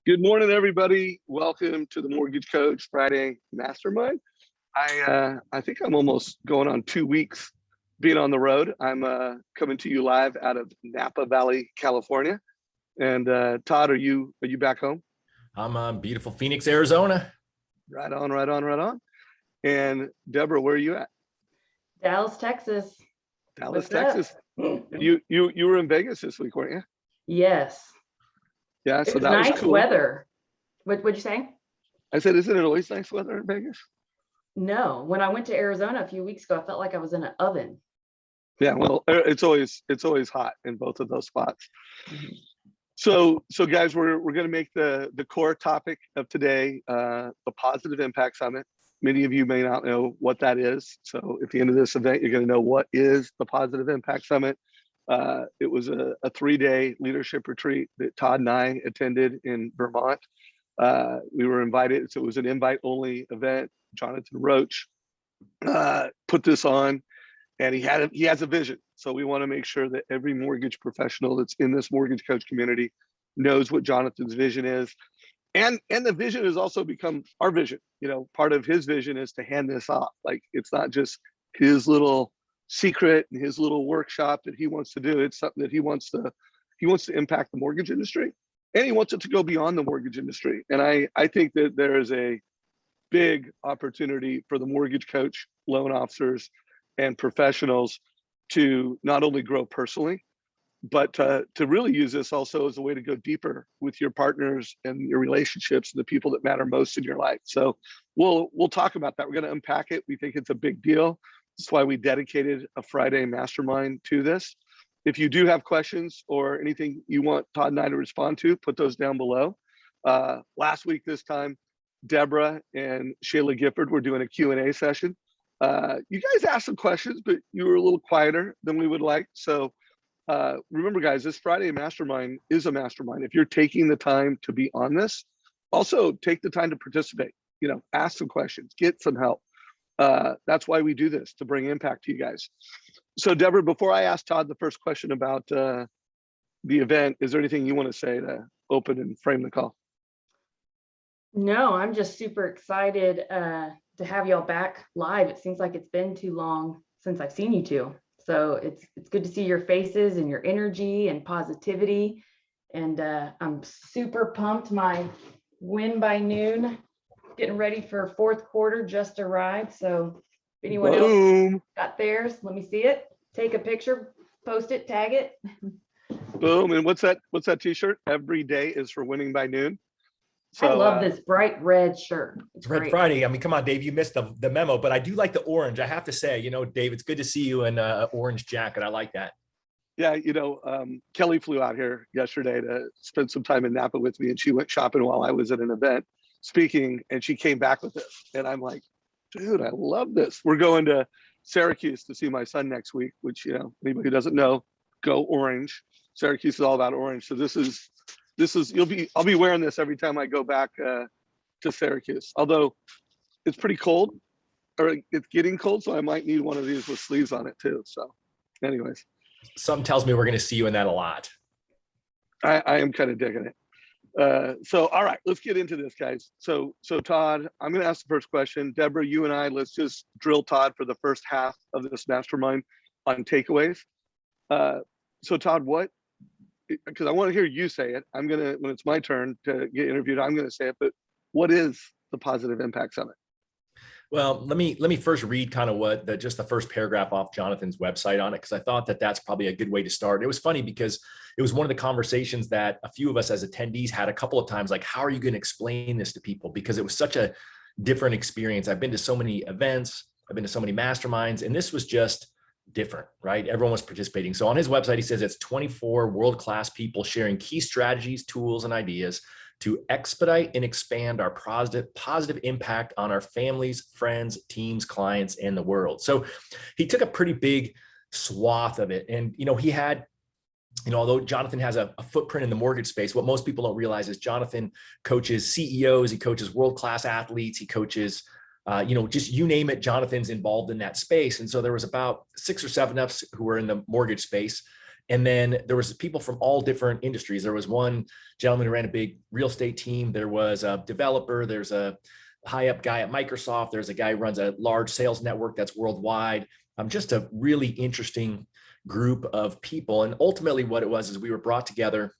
Good morning, everybody. Welcome to the Mortgage Coach Friday Mastermind. I think I'm almost going on 2 weeks being on the road. I'm coming to you live out of Napa Valley, California. And Todd, are you back home? I'm beautiful Phoenix, Arizona. Right on, right on, right on. And Deborah, where are you at? Dallas, Texas. Dallas, Texas. You were in Vegas this week, weren't you? Yes. Yeah, It so was that nice was cool. weather. What'd you say? I said, isn't it always nice weather in Vegas? No, when I went to Arizona a few weeks ago, I felt like I was in an oven. Yeah, well, it's always hot in both of those spots. So guys, we're going to make the core topic of today the Positive Impact Summit. Many of you may not know what that is. So at the end of this event, you're going to know what is the Positive Impact Summit. It was a 3-day leadership retreat that Todd and I attended in Vermont. We were invited, so it was an invite-only event. Jonathan Roach put this on, and he has a vision. So we want to make sure that every mortgage professional that's in this mortgage coach community knows what Jonathan's vision is. And the vision has also become our vision. You know, part of his vision is to hand this off. Like, it's not just his little secret and his little workshop that he wants to do. It's something that he wants to impact the mortgage industry, and he wants it to go beyond the mortgage industry. And I think that there is a big opportunity for the mortgage coach, loan officers, and professionals to not only grow personally, but to really use this also as a way to go deeper with your partners and your relationships and the people that matter most in your life. So we'll talk about that. We're going to unpack it. We think it's a big deal. That's why we dedicated a Friday mastermind to this. If you do have questions or anything you want Todd and I to respond to, put those down below. Last week, this time, Deborah and Shayla Gifford were doing a Q&A session. You guys asked some questions, but you were a little quieter than we would like. So remember, guys, this Friday mastermind is a mastermind. If you're taking the time to be on this, also take the time to participate. You know, ask some questions, get some help. That's why we do this, to bring impact to you guys. So Deborah, before I ask Todd the first question about the event, is there anything you want to say to open and frame the call? No, I'm just super excited to have y'all back live. It seems like it's been too long since I've seen you two. So it's good to see your faces and your energy and positivity. And I'm super pumped. My win by noon, getting ready for fourth quarter, just arrived. So if anyone else got theirs, let me see it. Take a picture, post it, tag it. Boom. And what's that t-shirt? Every day is for winning by noon. So, I love this bright red shirt. It's Red Friday. I mean, come on, Dave, you missed the memo, but I do like the orange. I have to say, you know, Dave, it's good to see you in an orange jacket. I like that. Yeah, you know, Kelly flew out here yesterday to spend some time in Napa with me, and she went shopping while I was at an event speaking, and she came back with this. And I'm like, dude, I love this. We're going to Syracuse to see my son next week, which, you know, anybody who doesn't know, go orange. Syracuse is all about orange. So this is I'll be wearing this every time I go back to Syracuse. Although it's pretty cold, or it's getting cold, so I might need one of these with sleeves on it too. So anyways. Something tells me we're going to see you in that a lot. I am kind of digging it. So, all right, let's get into this, guys. So Todd, I'm going to ask the first question. Deborah, you and I, let's just drill Todd for the first half of this mastermind on takeaways. So Todd, because I want to hear you say it. I'm going to, when it's my turn to get interviewed, I'm going to say it, but what is the Positive Impact Summit? Well, let me first read kind of just the first paragraph off Jonathan's website on it, because I thought that's probably a good way to start. It was funny because it was one of the conversations that a few of us as attendees had a couple of times, like, how are you going to explain this to people? Because it was such a different experience. I've been to so many events, I've been to so many masterminds, and this was just different, right? Everyone was participating. So on his website, he says it's 24 world-class people sharing key strategies, tools, and ideas to expedite and expand our positive impact on our families, friends, teams, clients, and the world. So he took a pretty big swath of it. And, you know, he had, you know, although Jonathan has a footprint in the mortgage space, what most people don't realize is Jonathan coaches CEOs, he coaches world-class athletes, he coaches, you know, just you name it, Jonathan's involved in that space. And so there was about 6 or 7 of us who were in the mortgage space. And then there was people from all different industries. There was one gentleman who ran a big real estate team. There was a developer. There's a high up guy at Microsoft. There's a guy who runs a large sales network that's worldwide. Just a really interesting group of people. And ultimately what it was is we were brought together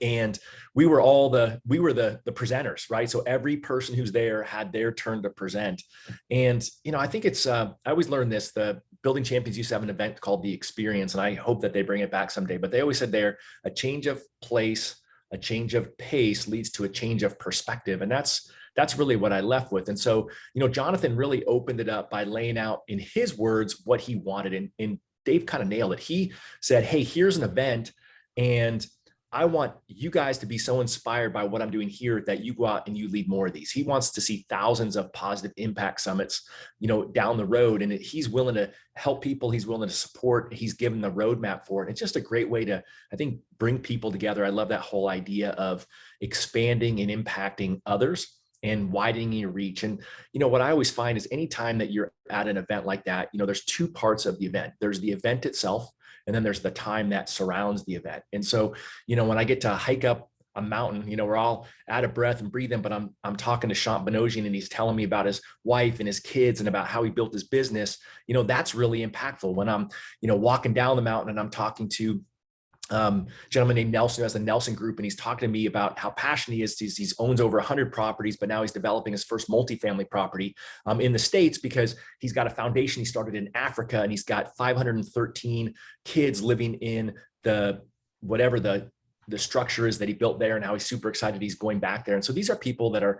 and we were the presenters, right? So every person who's there had their turn to present. And, I think it's, I always learned this, the Building Champions used to have an event called The Experience, and I hope that they bring it back someday, but they always said there, a change of place, a change of pace leads to a change of perspective. And that's really what I left with. And so, Jonathan really opened it up by laying out in his words what he wanted. And Dave kind of nailed it. He said, hey, here's an event, and I want you guys to be so inspired by what I'm doing here that you go out and you lead more of these. He wants to see thousands of positive impact summits, down the road. And he's willing to help people. He's willing to support. He's given the roadmap for it. It's just a great way to, I think, bring people together. I love that whole idea of expanding and impacting others and widening your reach. And, what I always find is anytime that you're at an event like that, there's two parts of the event. There's the event itself, and then there's the time that surrounds the event. And so, when I get to hike up a mountain, we're all out of breath and breathing, but I'm talking to Sean Bonosian and he's telling me about his wife and his kids and about how he built his business. That's really impactful. When I'm, walking down the mountain and I'm talking to gentleman named Nelson who has the Nelson Group, and he's talking to me about how passionate he is. He owns over 100 properties, but now he's developing his first multifamily property in the States because he's got a foundation he started in Africa, and he's got 513 kids living in whatever the structure is that he built there, and how he's super excited he's going back there. And so these are people that are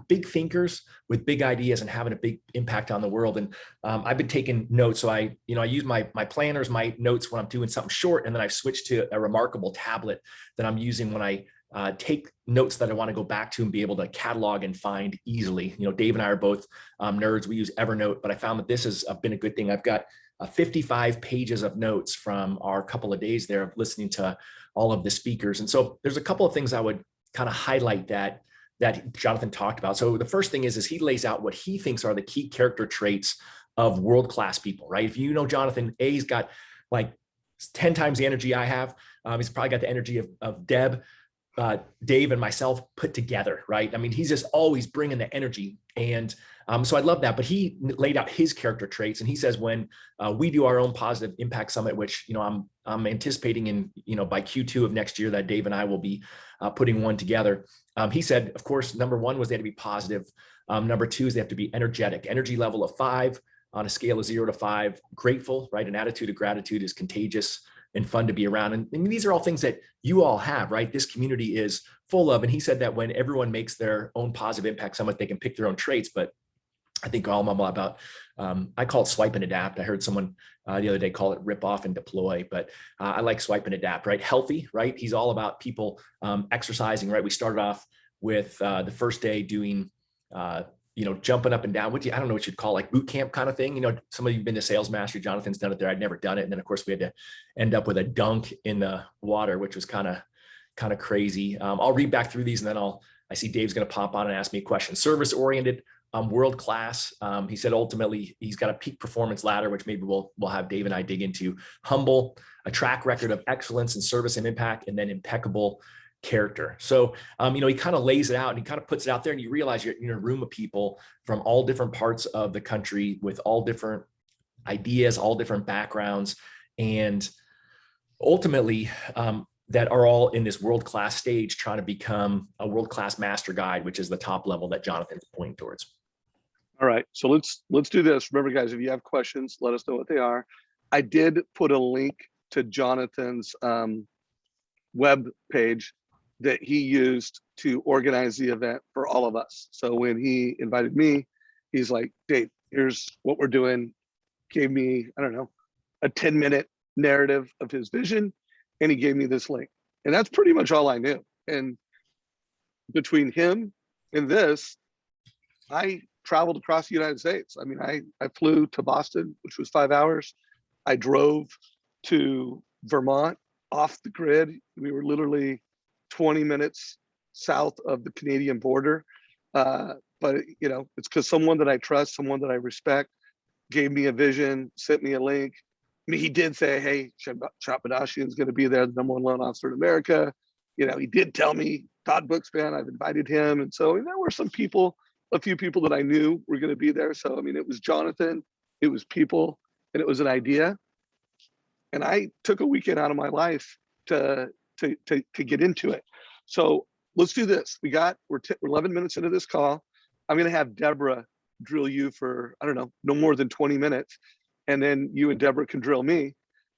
big thinkers with big ideas and having a big impact on the world. And I've been taking notes. So I use my planners, my notes when I'm doing something short, and then I've switched to a remarkable tablet that I'm using when I take notes that I want to go back to and be able to catalog and find easily. Dave and I are both nerds. We use Evernote, but I found that this has been a good thing. I've got 55 pages of notes from our couple of days there of listening to all of the speakers. And so there's a couple of things I would kind of highlight that Jonathan talked about. So the first thing is he lays out what he thinks are the key character traits of world-class people, right? If you know Jonathan, he's got like 10 times the energy I have. He's probably got the energy of Deb, Dave, and myself put together, right? I mean, he's just always bringing the energy. And so I love that. But he laid out his character traits, and he says when we do our own positive impact summit, which I'm anticipating in by Q2 of next year that Dave and I will be putting one together. He said, of course, number one was they had to be positive. Number two is they have to be energetic, energy level of 5 on a scale of 0 to 5. Grateful, right? An attitude of gratitude is contagious and fun to be around. And these are all things that you all have, right? This community is full of. And he said that when everyone makes their own positive impact summit, they can pick their own traits. But I think all I'm about, I call it swipe and adapt. I heard someone the other day call it rip off and deploy, but I like swipe and adapt, right? Healthy, right? He's all about people exercising, right? We started off with the first day doing, jumping up and down. I don't know what you'd call like boot camp kind of thing. Some of you've been to Sales Mastery. Jonathan's done it there. I'd never done it. And then of course we had to end up with a dunk in the water, which was kind of crazy. I'll read back through these and then I see Dave's going to pop on and ask me a question. Service oriented, world class. He said ultimately he's got a peak performance ladder, which maybe we'll have Dave and I dig into. Humble, a track record of excellence in service and impact, and then impeccable character. So, he kind of lays it out and he kind of puts it out there, and you realize you're in a room of people from all different parts of the country with all different ideas, all different backgrounds, and ultimately that are all in this world-class stage trying to become a world-class master guide, which is the top level that Jonathan's pointing towards. All right, so let's do this. Remember, guys, if you have questions, let us know what they are. I did put a link to Jonathan's web page that he used to organize the event for all of us. So when he invited me, he's like, Dave, here's what we're doing. Gave me, I don't know, a 10-minute narrative of his vision, and he gave me this link. And that's pretty much all I knew. And between him and this, I traveled across the United States. I mean, I flew to Boston, which was 5 hours. I drove to Vermont off the grid. We were literally 20 minutes south of the Canadian border. But it's because someone that I trust, someone that I respect, gave me a vision, sent me a link. mean, he did say, hey, Chapadashian is going to be there, the #1 loan officer in America. You know, he did tell me Todd Bookspan, I've invited him. And so there were some people, a few people that I knew were going to be there. So, I mean, it was Jonathan, it was people, and it was an idea. And I took a weekend out of my life to get into it. So let's do this. We're 11 minutes into this call. I'm going to have Deborah drill you for, I don't know, no more than 20 minutes. And then you and Deborah can drill me.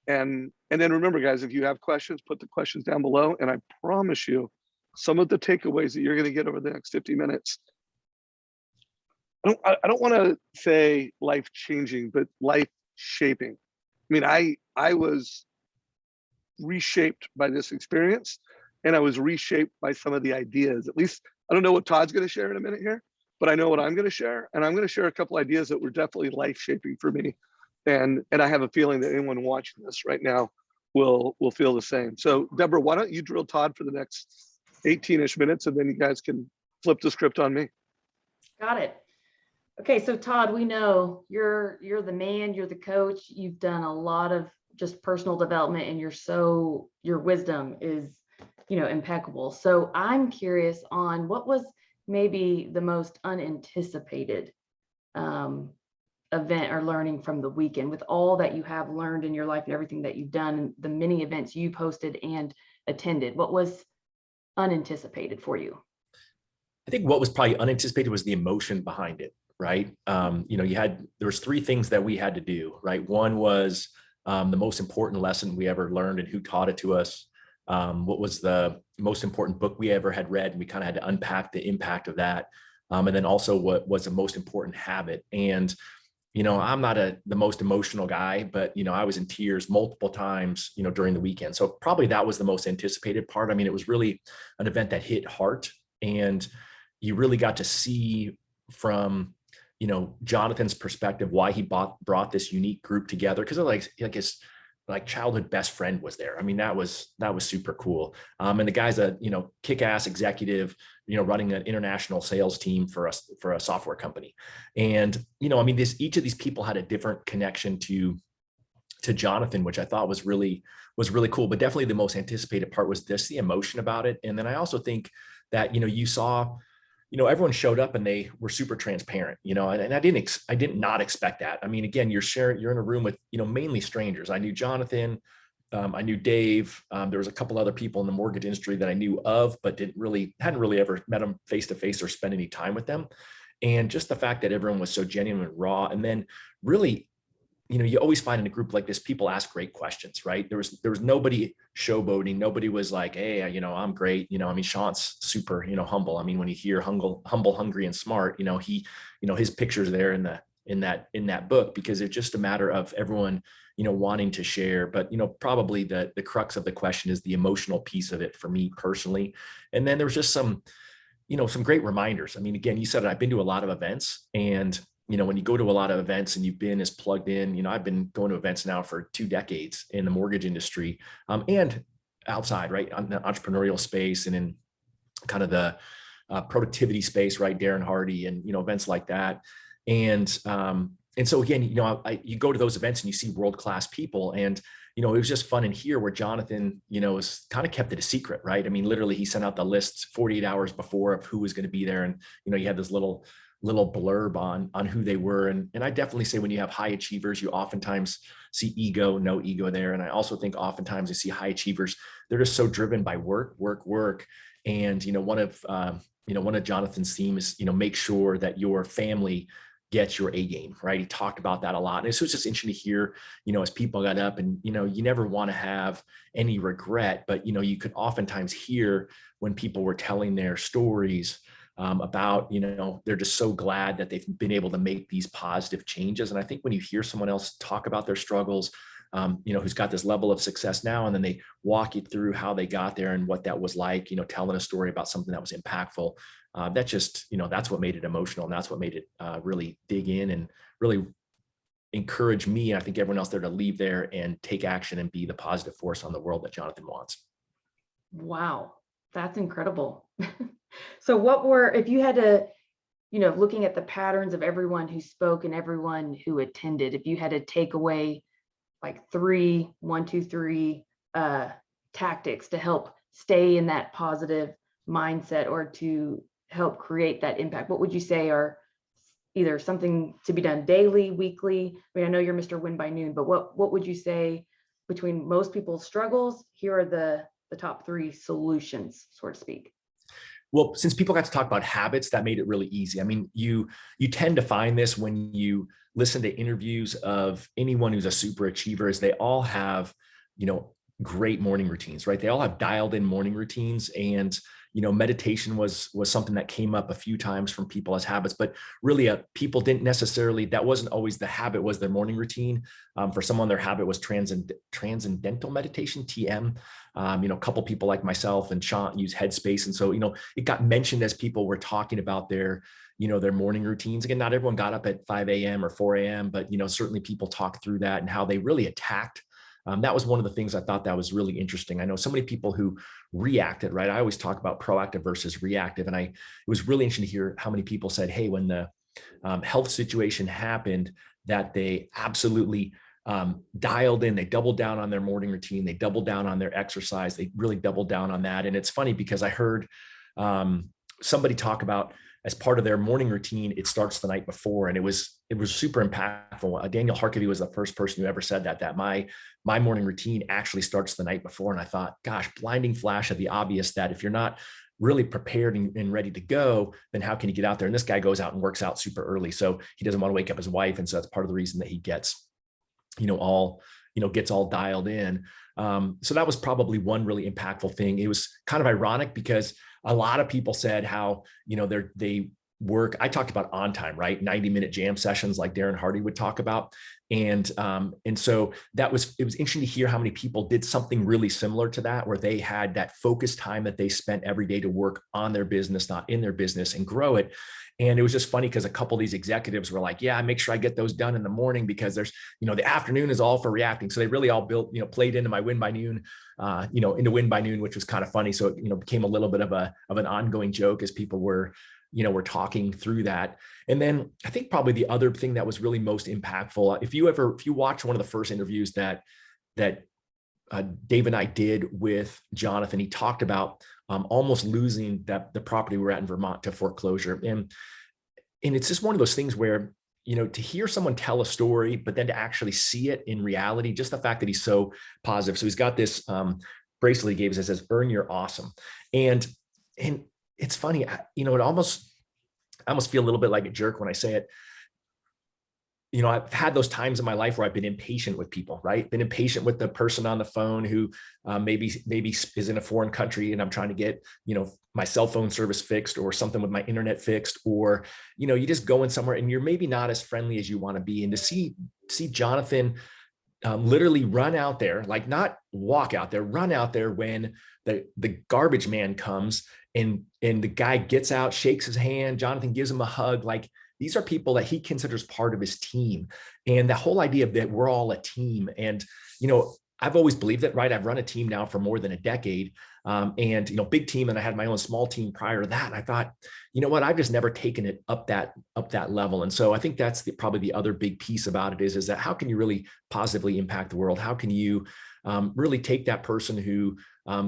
And then remember, guys, if you have questions, put the questions down below. And I promise you, some of the takeaways that you're going to get over the next 50 minutes, I don't want to say life changing, but life shaping. I mean, I was reshaped by this experience, and I was reshaped by some of the ideas. At least I don't know what Todd's going to share in a minute here, but I know what I'm going to share, and I'm going to share a couple ideas that were definitely life shaping for me. And I have a feeling that anyone watching this right now will feel the same. So Deborah, why don't you drill Todd for the next 18-ish minutes, and then you guys can flip the script on me. Got it. Okay, so Todd, we know you're the man, you're the coach. You've done a lot of just personal development, and your wisdom is, impeccable. So I'm curious on what was maybe the most unanticipated event or learning from the weekend, with all that you have learned in your life and everything that you've done, and the many events you posted and attended. What was unanticipated for you? I think what was probably unanticipated was the emotion behind it, right? There was 3 things that we had to do, right? One was the most important lesson we ever learned and who taught it to us. What was the most important book we ever had read, and we kind of had to unpack the impact of that. And then also what was the most important habit. And I'm not the most emotional guy, but, I was in tears multiple times, during the weekend. So probably that was the most anticipated part. I mean, it was really an event that hit heart, and you really got to see from, Jonathan's perspective, why he brought this unique group together. Cause his childhood best friend was there. I mean, that was super cool. And the guy's a, kick-ass executive, running an international sales team for a software company. And, each of these people had a different connection to Jonathan, which I thought was really cool. But definitely the most anticipated part was the emotion about it. And then I also think that, you saw, everyone showed up and they were super transparent, and I did not expect that. I mean, again, you're in a room with, mainly strangers. I knew Jonathan, I knew Dave. There was a couple other people in the mortgage industry that I knew of, but hadn't really ever met them face to face or spent any time with them. And just the fact that everyone was so genuine and raw. And then really, you always find in a group like this, people ask great questions, right? There was nobody showboating. Nobody was like, hey, I'm great. Sean's super, humble. I mean, when you hear humble, hungry, and smart, his picture's there in that book, because it's just a matter of everyone, wanting to share. But, probably the crux of the question is the emotional piece of it for me personally. And then there was just some great reminders. I mean, again, you said it, I've been to a lot of events, and when you go to a lot of events and you've been as plugged in, I've been going to events now for 2 decades in the mortgage industry, and outside, right, on the entrepreneurial space and in kind of the productivity space, right, Darren Hardy and, events like that. And so again, you go to those events and you see world-class people, and, it was just fun in here where Jonathan, was kind of kept it a secret, right? I mean, literally he sent out the lists 48 hours before of who was going to be there. And, you had this little blurb on who they were. And I definitely say when you have high achievers, you oftentimes see no ego there. And I also think oftentimes you see high achievers, they're just so driven by work. And, one of Jonathan's themes, make sure that your family gets your A game, right? He talked about that a lot. And so it's just interesting to hear, as people got up, and, you never want to have any regret, but, you could oftentimes hear when people were telling their stories about, they're just so glad that they've been able to make these positive changes. And I think when you hear someone else talk about their struggles, who's got this level of success now, and then they walk you through how they got there and what that was like, telling a story about something that was impactful, that just, that's what made it emotional. And that's what made it really dig in and really encourage me, and I think everyone else there, to leave there and take action and be the positive force on the world that Jonathan wants. Wow, that's incredible. So if you had to, looking at the patterns of everyone who spoke and everyone who attended, if you had to take away like 3, 1, 2, 3 tactics to help stay in that positive mindset or to help create that impact? What would you say are either something to be done daily, weekly? I mean, I know you're Mr. Win by Noon, but what would you say between most people's struggles? Here are the top 3 solutions, so to speak. Well, since people got to talk about habits, that made it really easy. I mean, you tend to find this when you listen to interviews of anyone who's a super achiever, is they all have, great morning routines, right? They all have dialed in morning routines. And, meditation was something that came up a few times from people as habits, but really people didn't necessarily, that wasn't always the habit, was their morning routine. For someone, their habit was transcendental meditation, TM. A couple people like myself and Sean use Headspace. And so, it got mentioned as people were talking about their morning routines. Again, not everyone got up at 5 a.m. or 4 a.m., but, certainly people talked through that and how they really attacked. That was one of the things I thought that was really interesting. I know so many people who reacted, right? I always talk about proactive versus reactive. And it was really interesting to hear how many people said, hey, when the health situation happened, that they absolutely dialed in, they doubled down on their morning routine, they doubled down on their exercise, they really doubled down on that. And it's funny because I heard somebody talk about, as part of their morning routine, it starts the night before. And it was super impactful. Daniel Harkavy was the first person who ever said that my morning routine actually starts the night before. And I thought, gosh, blinding flash of the obvious, that if you're not really prepared and ready to go, then how can you get out there? And this guy goes out and works out super early. So he doesn't want to wake up his wife. And so that's part of the reason that he gets, gets all dialed in. So that was probably one really impactful thing. It was kind of ironic because a lot of people said how, they work. I talked about on time, right? 90-minute jam sessions like Darren Hardy would talk about. And so it was interesting to hear how many people did something really similar to that, where they had that focused time that they spent every day to work on their business, not in their business, and grow it. And it was just funny because a couple of these executives were like, yeah, make sure I get those done in the morning because there's, the afternoon is all for reacting. So they really all played into my Win by Noon, into Win by Noon, which was kind of funny. So it, became a little bit of an ongoing joke as people were talking through that. And then I think probably the other thing that was really most impactful, if you watch one of the first interviews that Dave and I did with Jonathan, he talked about almost losing the property we're at in Vermont to foreclosure. And it's just one of those things where, to hear someone tell a story, but then to actually see it in reality, just the fact that he's so positive. So he's got this bracelet he gave us that says, "Earn your awesome." And it's funny, I almost feel a little bit like a jerk when I say it. I've had those times in my life where I've been impatient with people, right? Been impatient with the person on the phone who maybe is in a foreign country and I'm trying to get, my cell phone service fixed or something with my internet fixed, or, you just go in somewhere and you're maybe not as friendly as you want to be. And to see Jonathan literally run out there, like not walk out there, run out there when the garbage man comes and the guy gets out, shakes his hand, Jonathan gives him a hug. Like, these are people that he considers part of his team. And the whole idea that we're all a team. And, I've always believed that, right? I've run a team now for more than a decade. And, big team. And I had my own small team prior to that. And I thought, I've just never taken it up that level. And so I think that's probably the other big piece about it is that how can you really positively impact the world? How can you really take that person who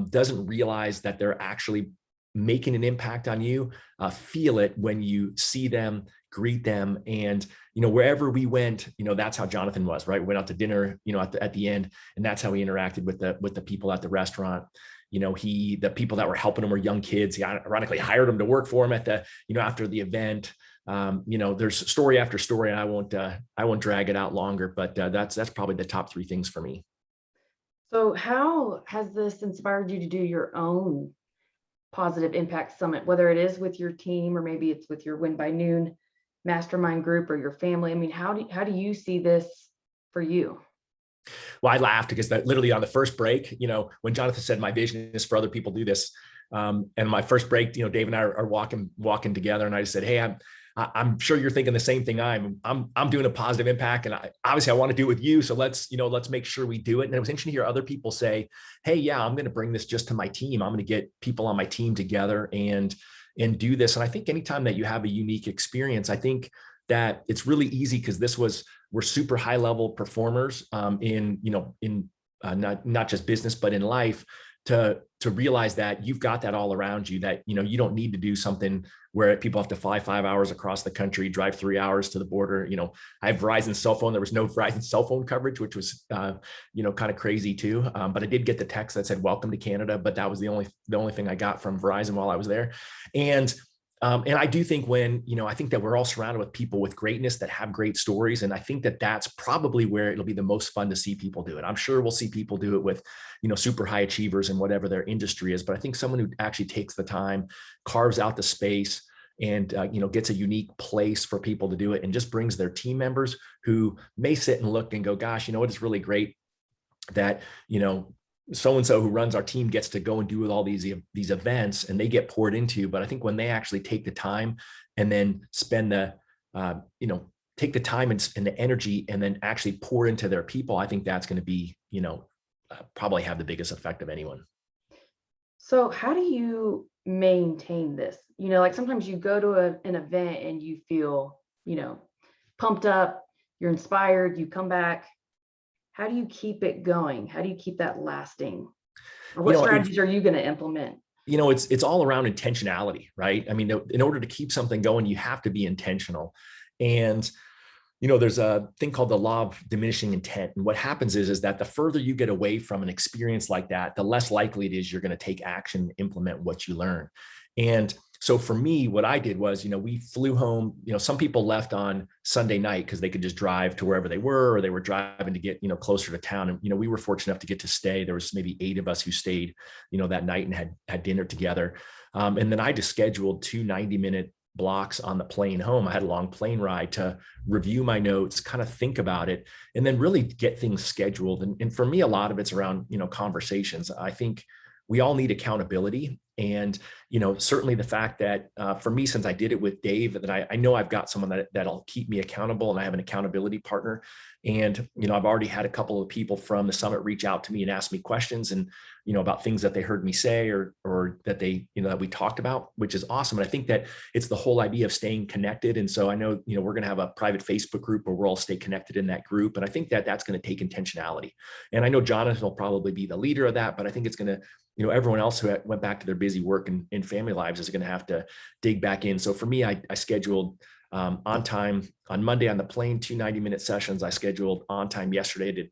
doesn't realize that they're actually making an impact on you, feel it when you see them, greet them. And, wherever we went, that's how Jonathan was, right? We went out to dinner, at the end, and that's how he interacted with the people at the restaurant. The people that were helping him were young kids. He ironically hired them to work for him at after the event. There's story after story, and I won't drag it out longer, but that's probably the top 3 things for me. So how has this inspired you to do your own positive impact summit, whether it is with your team or maybe it's with your Win by Noon mastermind group or your family? I mean, how do you see this for you? Well, I laughed because literally on the first break, when Jonathan said my vision is for other people to do this, and my first break, Dave and I are walking together, and I just said, "Hey, I'm sure you're thinking the same thing. I'm doing a positive impact, and obviously I want to do it with you. So let's make sure we do it." And it was interesting to hear other people say, "Hey, yeah, I'm going to bring this just to my team. I'm going to get people on my team together and do this." And I think anytime that you have a unique experience, I think that it's really easy because this was were super high level performers in not just business, but in life, to realize that you've got that all around you, that, you don't need to do something where people have to fly 5 hours across the country, drive 3 hours to the border. I have Verizon cell phone. There was no Verizon cell phone coverage, which was, kind of crazy too. But I did get the text that said, welcome to Canada. But that was the only thing I got from Verizon while I was there. And I do think I think that we're all surrounded with people with greatness that have great stories. And I think that that's probably where it'll be the most fun to see people do it. I'm sure we'll see people do it with, super high achievers in whatever their industry is. But I think someone who actually takes the time, carves out the space, and, gets a unique place for people to do it, and just brings their team members who may sit and look and go, gosh, it's really great that, so-and-so who runs our team gets to go and do all these events, and they get poured into. But I think when they actually take the time and then spend take the time and the energy and then actually pour into their people, I think that's going to be, probably have the biggest effect of anyone. So how do you maintain this? Like sometimes you go to an event and you feel, pumped up, you're inspired, you come back. How do you keep it going? How do you keep that lasting? Or what strategies are you going to implement? It's all around intentionality, right? I mean, in order to keep something going, you have to be intentional. And, there's a thing called the law of diminishing intent. And what happens is that the further you get away from an experience like that, the less likely it is you're going to take action, implement what you learn. And so for me, what I did was, we flew home. Some people left on Sunday night because they could just drive to wherever they were, or they were driving to get, closer to town. And, we were fortunate enough to get to stay. There was maybe 8 of us who stayed, that night and had dinner together. And then I just scheduled 2 90-minute blocks on the plane home. I had a long plane ride to review my notes, kind of think about it, and then really get things scheduled. And for me, a lot of it's around, conversations. I think we all need accountability. And, certainly the fact that for me, since I did it with Dave, that I know I've got someone that'll keep me accountable, and I have an accountability partner. And, I've already had a couple of people from the summit reach out to me and ask me questions and, about things that they heard me say or that they, that we talked about, which is awesome. And I think that it's the whole idea of staying connected. And so I know, we're going to have a private Facebook group where we'll all stay connected in that group. And I think that that's going to take intentionality. And I know Jonathan will probably be the leader of that, but I think it's going to, everyone else who went back to their busy work and family lives is going to have to dig back in. So for me, I scheduled on time on Monday on the plane, 2 90-minute sessions. I scheduled on time yesterday. I did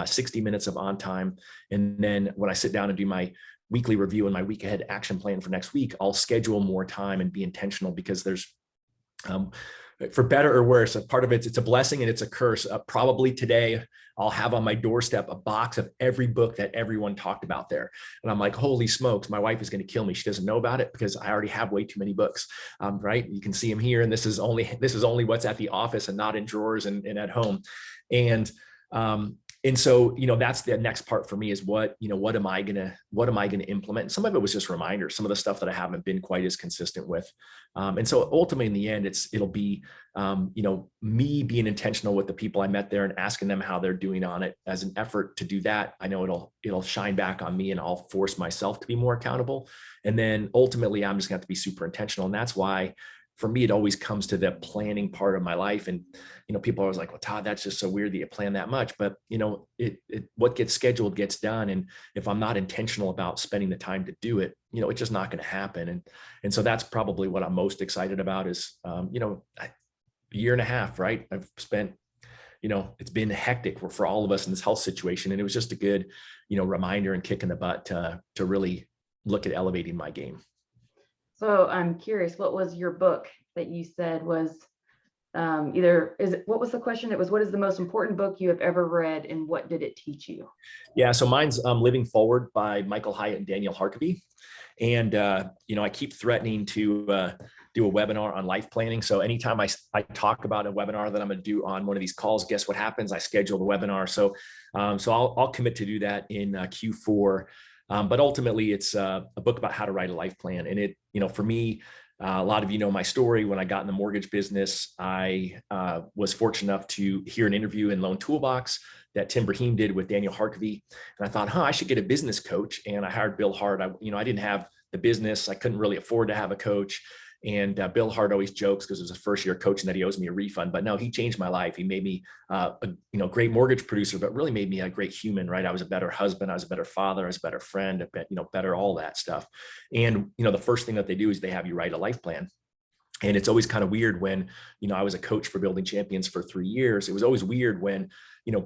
60 minutes of on time. And then when I sit down and do my weekly review and my week ahead action plan for next week, I'll schedule more time and be intentional, because there's, for better or worse, a part of it's a blessing and it's a curse. Probably today I'll have on my doorstep a box of every book that everyone talked about there. And I'm like, holy smokes, my wife is going to kill me. She doesn't know about it because I already have way too many books, right? You can see them here. And this is only what's at the office and not in drawers and at home. And so, that's the next part for me is what am I going to implement? And some of it was just reminders, some of the stuff that I haven't been quite as consistent with. And so ultimately in the end, it'll be, me being intentional with the people I met there and asking them how they're doing on it as an effort to do that. I know it'll shine back on me, and I'll force myself to be more accountable. And then ultimately I'm just going to have to be super intentional. And that's why for me, it always comes to the planning part of my life. And, people are always like, well, Todd, that's just so weird that you plan that much. But, what gets scheduled gets done. And if I'm not intentional about spending the time to do it, it's just not going to happen. And so that's probably what I'm most excited about is, a year and a half, right? I've spent, it's been hectic for all of us in this health situation. And it was just a good, reminder and kick in the butt to really look at elevating my game. So I'm curious, what was your book that you said was what was the question? It was, what is the most important book you have ever read and what did it teach you? Yeah, so mine's Living Forward by Michael Hyatt and Daniel Harkavy. And, I keep threatening to do a webinar on life planning. So anytime I talk about a webinar that I'm going to do on one of these calls, guess what happens? I schedule the webinar. So I'll commit to do that in Q4. But ultimately, it's a book about how to write a life plan. And it, for me, a lot of you know my story. When I got in the mortgage business, I was fortunate enough to hear an interview in Loan Toolbox that Tim Brahim did with Daniel Harkavy. And I thought, I should get a business coach. And I hired Bill Hart. I didn't have the business. I couldn't really afford to have a coach. And Bill Hart always jokes because it was his first year coaching that he owes me a refund, but no, he changed my life. He made me a great mortgage producer, but really made me a great human, right? I was a better husband, I was a better father, I was a better friend, better all that stuff. And the first thing that they do is they have you write a life plan. And it's always kind of weird when, I was a coach for Building Champions for 3 years. It was always weird when,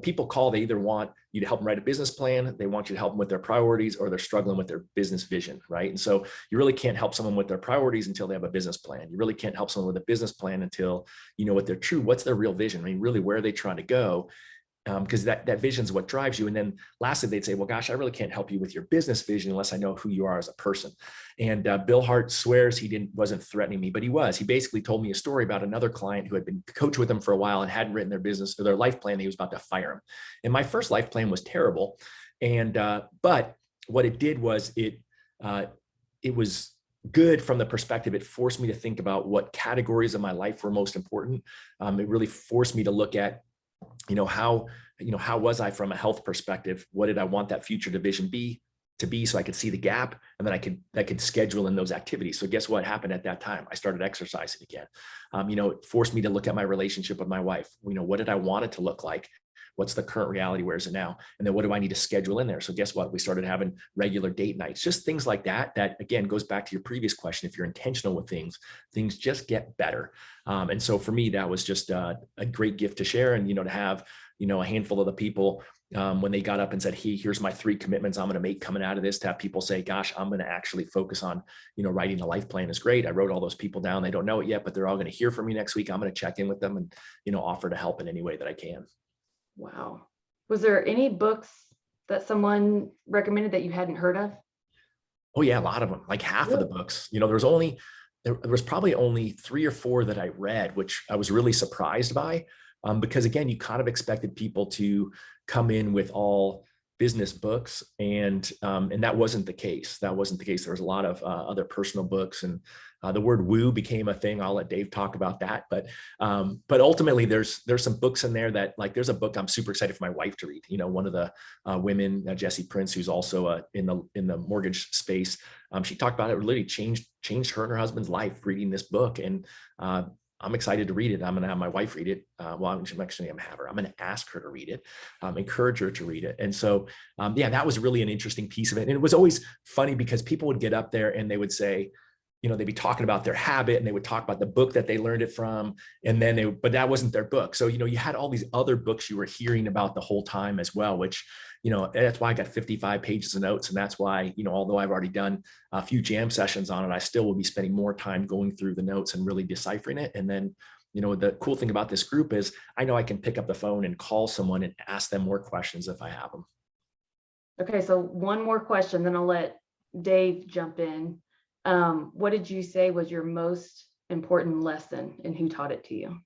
people call, they either want you to help them write a business plan, they want you to help them with their priorities, or they're struggling with their business vision, right? And so you really can't help someone with their priorities until they have a business plan. You really can't help someone with a business plan until you know what's their real vision. I mean, really, where are they trying to go? Because that vision is what drives you. And then lastly, they'd say, well, gosh, I really can't help you with your business vision unless I know who you are as a person. And Bill Hart swears he wasn't threatening me, but he was. He basically told me a story about another client who had been coached with him for a while and hadn't written their business or their life plan. He was about to fire him. And my first life plan was terrible. And but what it did was it was good from the perspective, it forced me to think about what categories of my life were most important. It really forced me to look at how was I from a health perspective? What did I want that future division to be so I could see the gap, and then I could schedule in those activities. So guess what happened at that time? I started exercising again. It forced me to look at my relationship with my wife. What did I want it to look like? What's the current reality? Where is it now? And then what do I need to schedule in there? So guess what? We started having regular date nights, just things like that. That again goes back to your previous question. If you're intentional with things just get better. And so for me, that was just a great gift to share, and to have a handful of the people when they got up and said, hey, here's my 3 commitments I'm going to make coming out of this, to have people say, gosh, I'm going to actually focus on writing a life plan is great. I wrote all those people down. They don't know it yet, but they're all going to hear from me next week. I'm going to check in with them and offer to help in any way that I can. Wow. Was there any books that someone recommended that you hadn't heard of? Oh yeah, a lot of them, like half of the books. There was probably only 3 or 4 that I read, which I was really surprised by, because again, you kind of expected people to come in with all business books, and that wasn't the case. That wasn't the case. There was a lot of other personal books, and the word woo became a thing. I'll let Dave talk about that, but ultimately there's some books in there that, like, there's a book I'm super excited for my wife to read. One of the women, Jessie Prince, who's also in the mortgage space. She talked about it really changed her and her husband's life reading this book, and I'm excited to read it. I'm going to have my wife read it. I'm going to ask her to read it, encourage her to read it. And so, that was really an interesting piece of it. And it was always funny because people would get up there and they would say, they'd be talking about their habit, and they would talk about the book that they learned it from. And then but that wasn't their book. So, you had all these other books you were hearing about the whole time as well, which, that's why I got 55 pages of notes. And that's why, although I've already done a few jam sessions on it, I still will be spending more time going through the notes and really deciphering it. And then, the cool thing about this group is I know I can pick up the phone and call someone and ask them more questions if I have them. Okay. So one more question, then I'll let Dave jump in. What did you say was your most important lesson, and who taught it to you?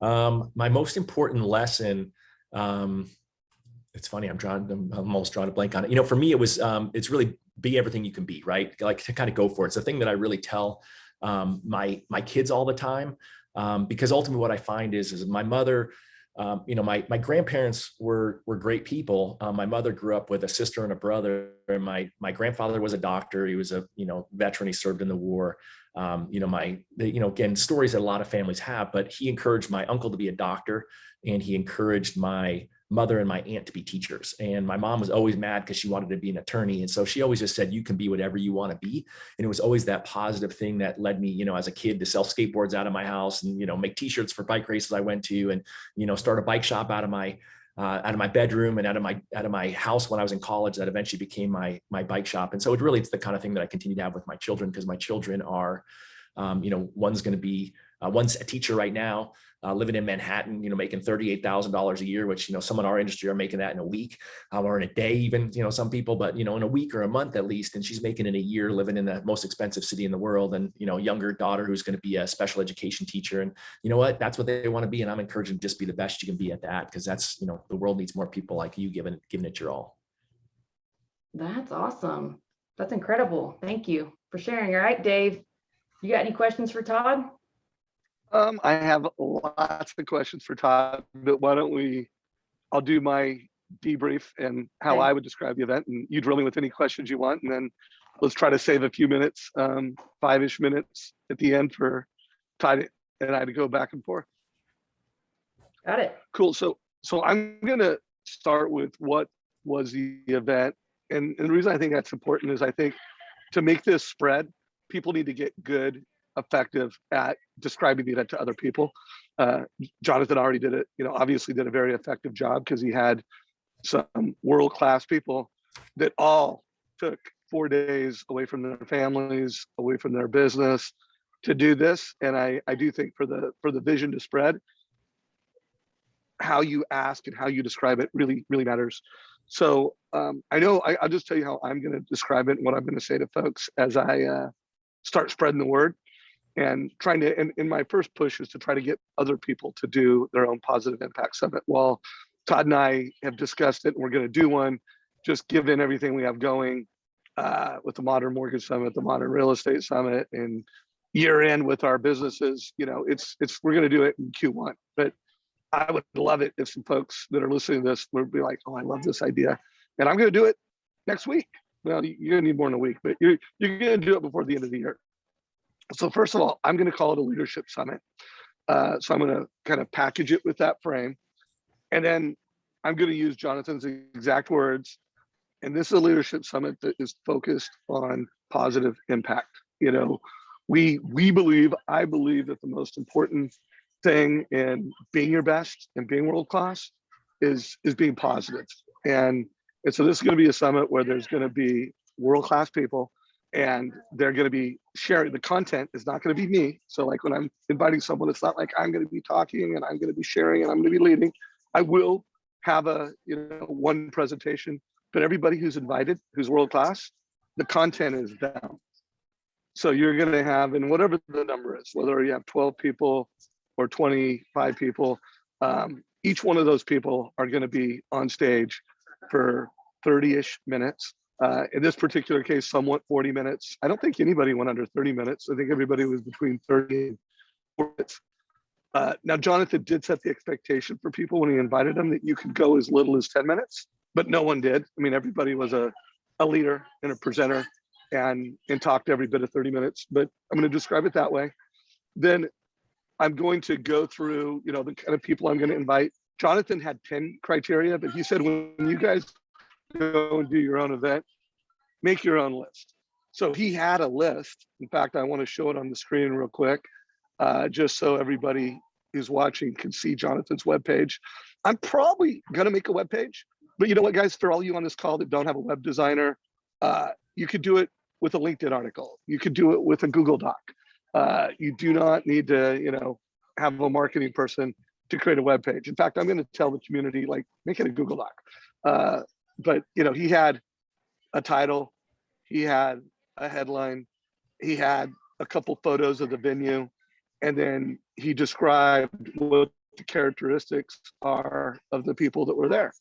My most important lesson, it's funny, I'm almost drawing a blank on it. For me, it was, it's really be everything you can be, right? Like, to kind of go for it. It's the thing that I really tell my kids all the time, because ultimately what I find is my mother, my grandparents were great people. My mother grew up with a sister and a brother, and my grandfather was a doctor. He was a veteran. He served in the war. Again, stories that a lot of families have, but he encouraged my uncle to be a doctor, and he encouraged my mother and my aunt to be teachers. And my mom was always mad because she wanted to be an attorney. And so she always just said, you can be whatever you want to be. And it was always that positive thing that led me, as a kid, to sell skateboards out of my house and, make t-shirts for bike races I went to, and, start a bike shop out of my bedroom and out of my house when I was in college. That eventually became my bike shop. And so it's the kind of thing that I continue to have with my children, because my children are, one's going to be, one's a teacher right now, living in Manhattan, making $38,000 a year, which, some in our industry are making that in a week, or in a day, even, some people, but, in a week or a month at least. And she's making it a year, living in the most expensive city in the world. And, younger daughter who's going to be a special education teacher. And you know what, that's what they want to be. And I'm encouraging them to just be the best you can be at that, because that's, the world needs more people like you giving it your all. That's awesome. That's incredible. Thank you for sharing. All right, Dave, you got any questions for Todd? I have lots of questions for Todd, but why don't I'll do my debrief and how I would describe the event, and you drill in with any questions you want, and then let's try to save a few minutes, 5-ish minutes at the end for Todd and I to go back and forth. Got it. Cool. So I'm going to start with what was the event. And the reason I think that's important is I think to make this spread, people need to get good, effective at describing the event to other people. Jonathan already did it, obviously did a very effective job because he had some world-class people that all took 4 days away from their families, away from their business to do this. And I do think for the vision to spread, how you ask and how you describe it really, really matters. So I know I'll just tell you how I'm going to describe it and what I'm going to say to folks as I start spreading the word and trying to, and my first push is to try to get other people to do their own positive impact summit. While Todd and I have discussed it and we're going to do one, just given everything we have going with the Modern Mortgage Summit, the Modern Real Estate Summit, and year end with our businesses, we're going to do it in Q1. But I would love it if some folks that are listening to this would be like, oh, I love this idea. And I'm going to do it next week. Well, you're going to need more than a week, but you're going to do it before the end of the year. So first of all, I'm going to call it a leadership summit. So I'm going to kind of package it with that frame. And then I'm going to use Jonathan's exact words. And this is a leadership summit that is focused on positive impact. We believe, I believe that the most important thing in being your best and being world-class is being positive. And so this is going to be a summit where there's going to be world-class people and they're going to be sharing. The content is not going to be me. So like when I'm inviting someone, it's not like I'm going to be talking and I'm going to be sharing and I'm going to be leading. I will have a one presentation, but everybody who's invited, who's world-class, the content is them. So you're going to have, and whatever the number is, whether you have 12 people or 25 people, each one of those people are going to be on stage for 30-ish minutes. In this particular case, some went 40 minutes. I don't think anybody went under 30 minutes. I think everybody was between 30 and 40 minutes. Now, Jonathan did set the expectation for people when he invited them that you could go as little as 10 minutes, but no one did. I mean, everybody was a leader and a presenter and talked every bit of 30 minutes, but I'm going to describe it that way. Then I'm going to go through, the kind of people I'm going to invite. Jonathan had 10 criteria, but he said, when you guys go and do your own event, make your own list. So he had a list. In fact, I want to show it on the screen real quick, just so everybody who's watching can see Jonathan's webpage. I'm probably going to make a webpage, but you know what, guys, for all you on this call that don't have a web designer, you could do it with a LinkedIn article. You could do it with a Google Doc. You do not need to, have a marketing person to create a web page. In fact, I'm going to tell the community, like, make it a Google Doc. But he had a title, he had a headline, he had a couple photos of the venue, and then he described what the characteristics are of the people that were there.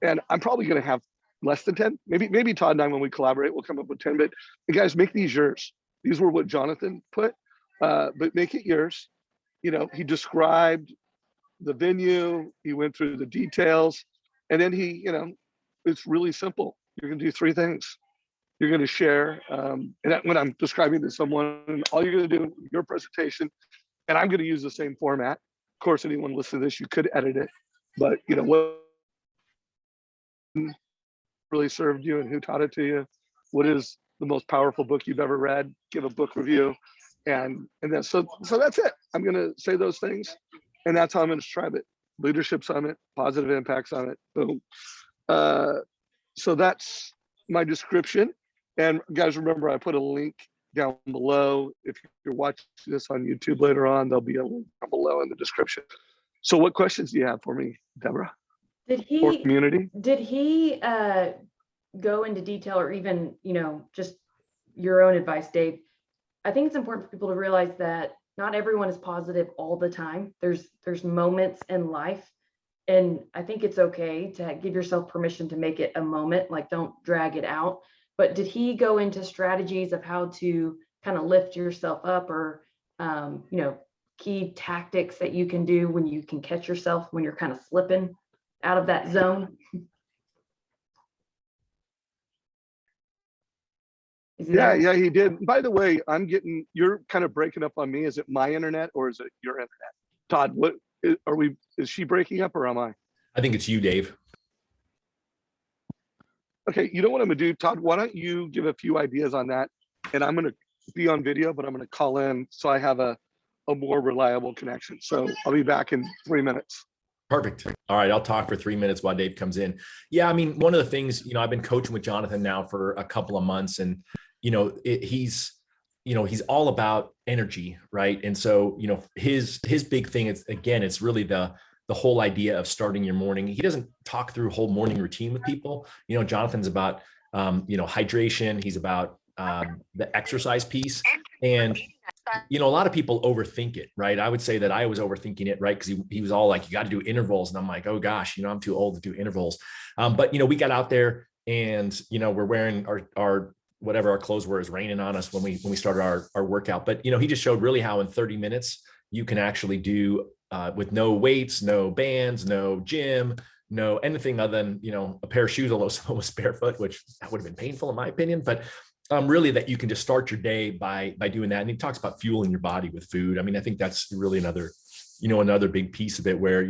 And I'm probably going to have less than 10. Maybe Todd and I, when we collaborate, we'll come up with 10. But guys, make these yours. These were what Jonathan put, but make it yours. He described the venue, he went through the details, and then he, it's really simple. You're going to do 3 things. You're going to share, and when I'm describing to someone, all you're going to do, your presentation, and I'm going to use the same format. Of course, anyone listening to this, you could edit it, but what really served you and who taught it to you? What is the most powerful book you've ever read? Give a book review. And then, so that's it. I'm going to say those things, and that's how I'm going to describe it. Leadership Summit, Positive Impact Summit, boom. So that's my description. And guys, remember, I put a link down below. If you're watching this on YouTube later on, there'll be a link down below in the description. So what questions do you have for me, Deborah? Did Or he community? Go into detail, or even, just your own advice, Dave? I think it's important for people to realize that not everyone is positive all the time. There's moments in life, and I think it's okay to give yourself permission to make it a moment, like don't drag it out. But did he go into strategies of how to kind of lift yourself up, or key tactics that you can do when you can catch yourself when you're kind of slipping out of that zone? Is he Yeah, there? yeah, he did. By the way, you're kind of breaking up on me. Is it my internet or is it your internet? Todd, is she breaking up or am I? I think it's you, Dave. Okay, you know what I'm gonna do, Todd? Why don't you give a few ideas on that? And I'm gonna be on video, but I'm gonna call in so I have a more reliable connection. So I'll be back in 3 minutes. Perfect. All right. I'll talk for 3 minutes while Dave comes in. Yeah. I mean, one of the things, I've been coaching with Jonathan now for a couple of months and, he's all about energy. Right. And so, his big thing is, again, it's really the whole idea of starting your morning. He doesn't talk through whole morning routine with people. Jonathan's about, hydration. He's about the exercise piece. And a lot of people overthink it, right? I would say that I was overthinking it, right? Because he was all like, you got to do intervals. And I'm like, oh gosh, I'm too old to do intervals. But we got out there and, we're wearing our whatever our clothes were, is raining on us when we started our workout. But, he just showed really how in 30 minutes you can actually do with no weights, no bands, no gym, no anything other than, a pair of shoes, although someone was barefoot, which that would have been painful in my opinion. But really that you can just start your day by doing that. And he talks about fueling your body with food. I mean, I think that's really another big piece of it where,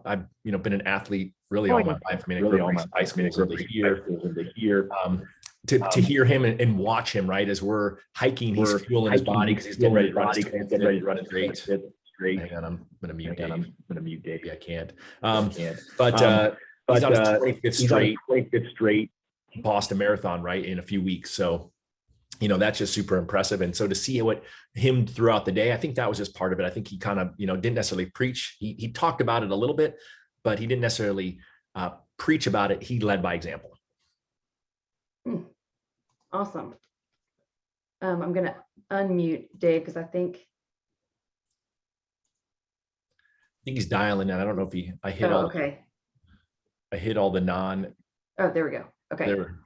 I've been an athlete really all my life. I mean, ice cream here. To hear him and watch him, right, as we're hiking, he's fueling his body because he's getting ready to run straight. Hang on, I'm going to mute Dave. Yeah, I can't. But he's on his 25th straight Boston Marathon, right, in a few weeks. So, that's just super impressive. And so to see him throughout the day, I think that was just part of it. I think he kind of, didn't necessarily preach. He talked about it a little bit, but he didn't necessarily preach about it. He led by example. Awesome. I'm going to unmute Dave because I think he's dialing in. I don't know if I hit all the non. Oh, there we go. Okay. There.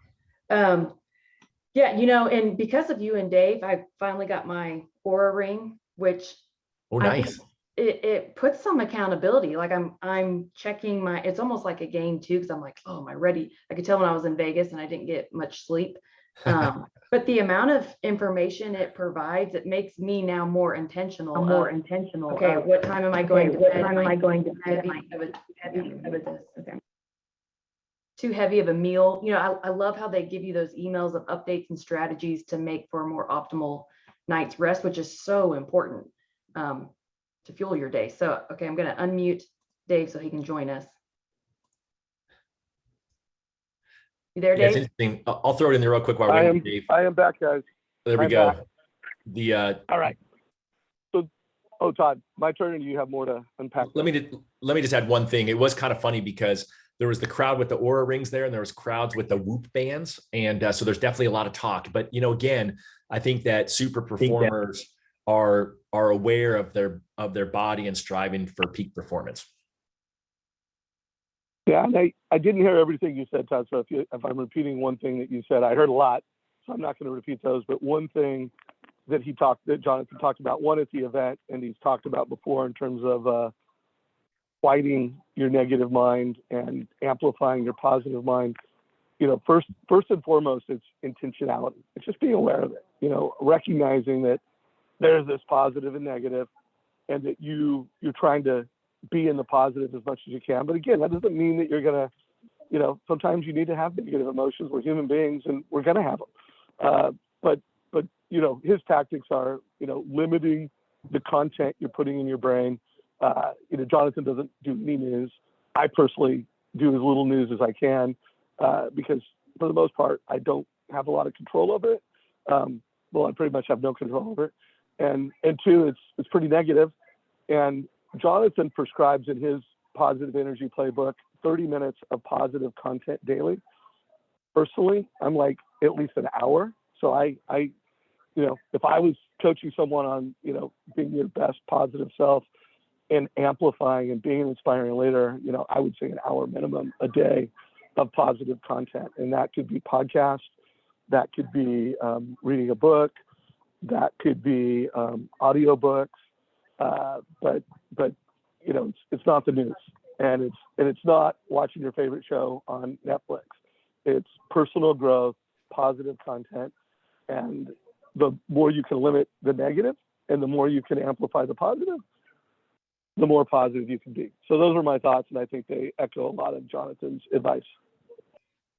Yeah, and because of you and Dave, I finally got my Aura ring, which nice. It puts some accountability. Like I'm checking it's almost like a game too, because I'm like, oh, am I ready? I could tell when I was in Vegas and I didn't get much sleep. But the amount of information it provides, it makes me now more intentional. Okay, what time am I going to bed? Am I going to bed? Too heavy of a meal? I love how they give you those emails of updates and strategies to make for a more optimal night's rest, which is so important to fuel your day. So, okay, I'm going to unmute Dave so he can join us. You there, Dave? That's interesting. I'll throw it in there real quick while we're waiting, Dave. I am back, guys. There we go. Back. All right. So, Todd, my turn, and you have more to unpack. Let me just add one thing. It was kind of funny because there was the crowd with the Aura rings there, and there was crowds with the Whoop bands, and so there's definitely a lot of talk. But again, I think that super performers are aware of their body and striving for peak performance. Yeah, and I didn't hear everything you said, Todd. So if I'm repeating one thing that you said, I heard a lot, so I'm not going to repeat those. But one thing that Jonathan talked about, one at the event, and he's talked about before in terms of fighting your negative mind and amplifying your positive mind. First and foremost, it's intentionality. It's just being aware of it. Recognizing that there's this positive and negative, and that you're trying to be in the positive as much as you can. But again, that doesn't mean that you're going to, sometimes you need to have negative emotions. We're human beings and we're going to have them. But his tactics are, limiting the content you're putting in your brain. Jonathan doesn't do any news. I personally do as little news as I can because for the most part, I don't have a lot of control over it. I pretty much have no control over it. And two, it's pretty negative. And Jonathan prescribes in his positive energy playbook 30 minutes of positive content daily. Personally, I'm like at least an hour. So I if I was coaching someone on, being your best positive self and amplifying and being an inspiring leader, I would say an hour minimum a day of positive content. And that could be podcasts, that could be reading a book, that could be audiobooks. But it's not the news, and it's not watching your favorite show on Netflix. It's personal growth, positive content, And the more you can limit the negative and the more you can amplify the positive, the more positive you can be. So those are my thoughts, and I think they echo a lot of Jonathan's advice.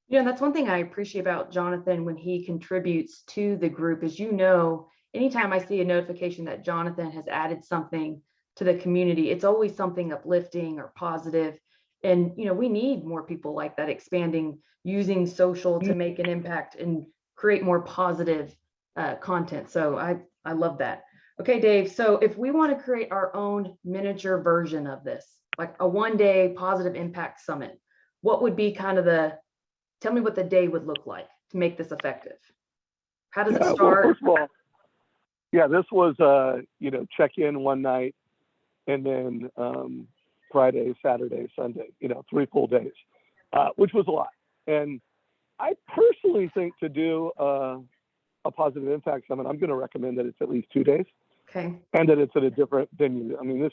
Yeah, that's one thing I appreciate about Jonathan when he contributes to the group is, anytime I see a notification that Jonathan has added something to the community, it's always something uplifting or positive. And, we need more people like that, expanding, using social to make an impact and create more positive content. So I love that. Okay, Dave. So if we want to create our own miniature version of this, like a one-day positive impact summit, what would be kind of tell me what the day would look like to make this effective? How does it start? Well, first of all, this was, check in one night and then Friday, Saturday, Sunday, 3 full days, which was a lot. And I personally think to do a positive impact summit, I'm going to recommend that it's at least 2 days. Okay. And that it's at a different venue. I mean,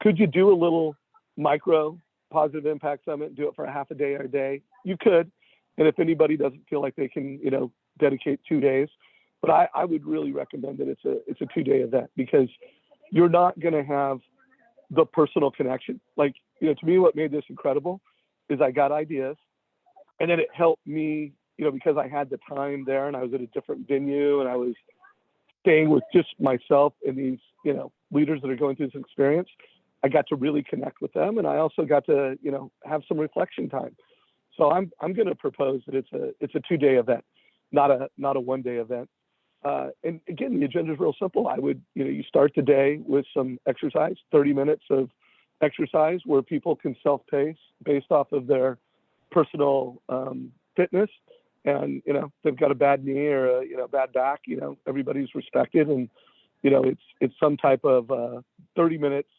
could you do a little micro positive impact summit, do it for a half a day or a day? You could. And if anybody doesn't feel like they can, dedicate 2 days, but I would really recommend that it's a 2-day event, because you're not going to have the personal connection. Like, to me, what made this incredible is I got ideas, and then it helped me, because I had the time there and I was at a different venue and I was staying with just myself and these, leaders that are going through this experience. I got to really connect with them, and I also got to, have some reflection time. So I'm going to propose that it's a 2-day event, not a 1-day event. And again, the agenda is real simple. I would, you start the day with some exercise, 30 minutes of exercise where people can self-pace based off of their personal fitness. And, they've got a bad knee or a bad back, everybody's respected. And, it's some type of 30 minutes.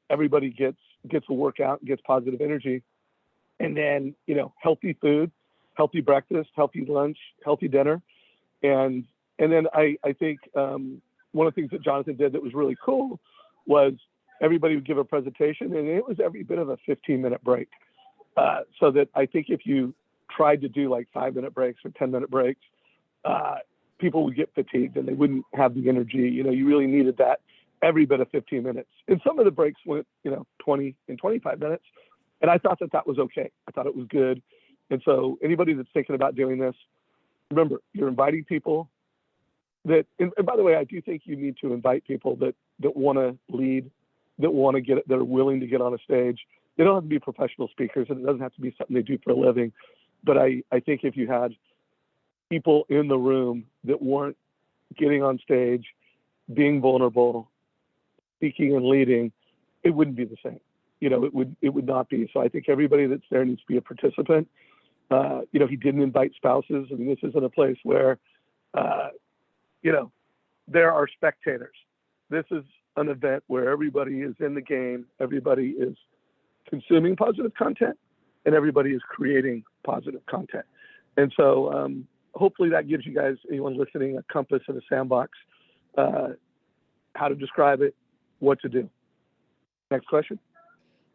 Everybody gets a workout and gets positive energy. And then, healthy food, healthy breakfast, healthy lunch, healthy dinner. And then I think one of the things that Jonathan did that was really cool was everybody would give a presentation, and it was every bit of a 15-minute break. So that I think if you tried to do like 5-minute breaks or 10-minute breaks, people would get fatigued and they wouldn't have the energy. You really needed that every bit of 15 minutes. And some of the breaks went, 20 and 25 minutes. And I thought that was okay. I thought it was good. And so anybody that's thinking about doing this, remember, you're inviting people that, and by the way, I do think you need to invite people that want to lead, that are willing to get on a stage. They don't have to be professional speakers, and it doesn't have to be something they do for a living. But I think if you had people in the room that weren't getting on stage, being vulnerable, speaking and leading, it wouldn't be the same. It would not be. So I think everybody that's there needs to be a participant. He didn't invite spouses. I mean, this isn't a place where, there are spectators. This is an event where everybody is in the game, everybody is consuming positive content, and everybody is creating positive content. And so hopefully that gives you guys, anyone listening, a compass and a sandbox, how to describe it, what to do. Next question.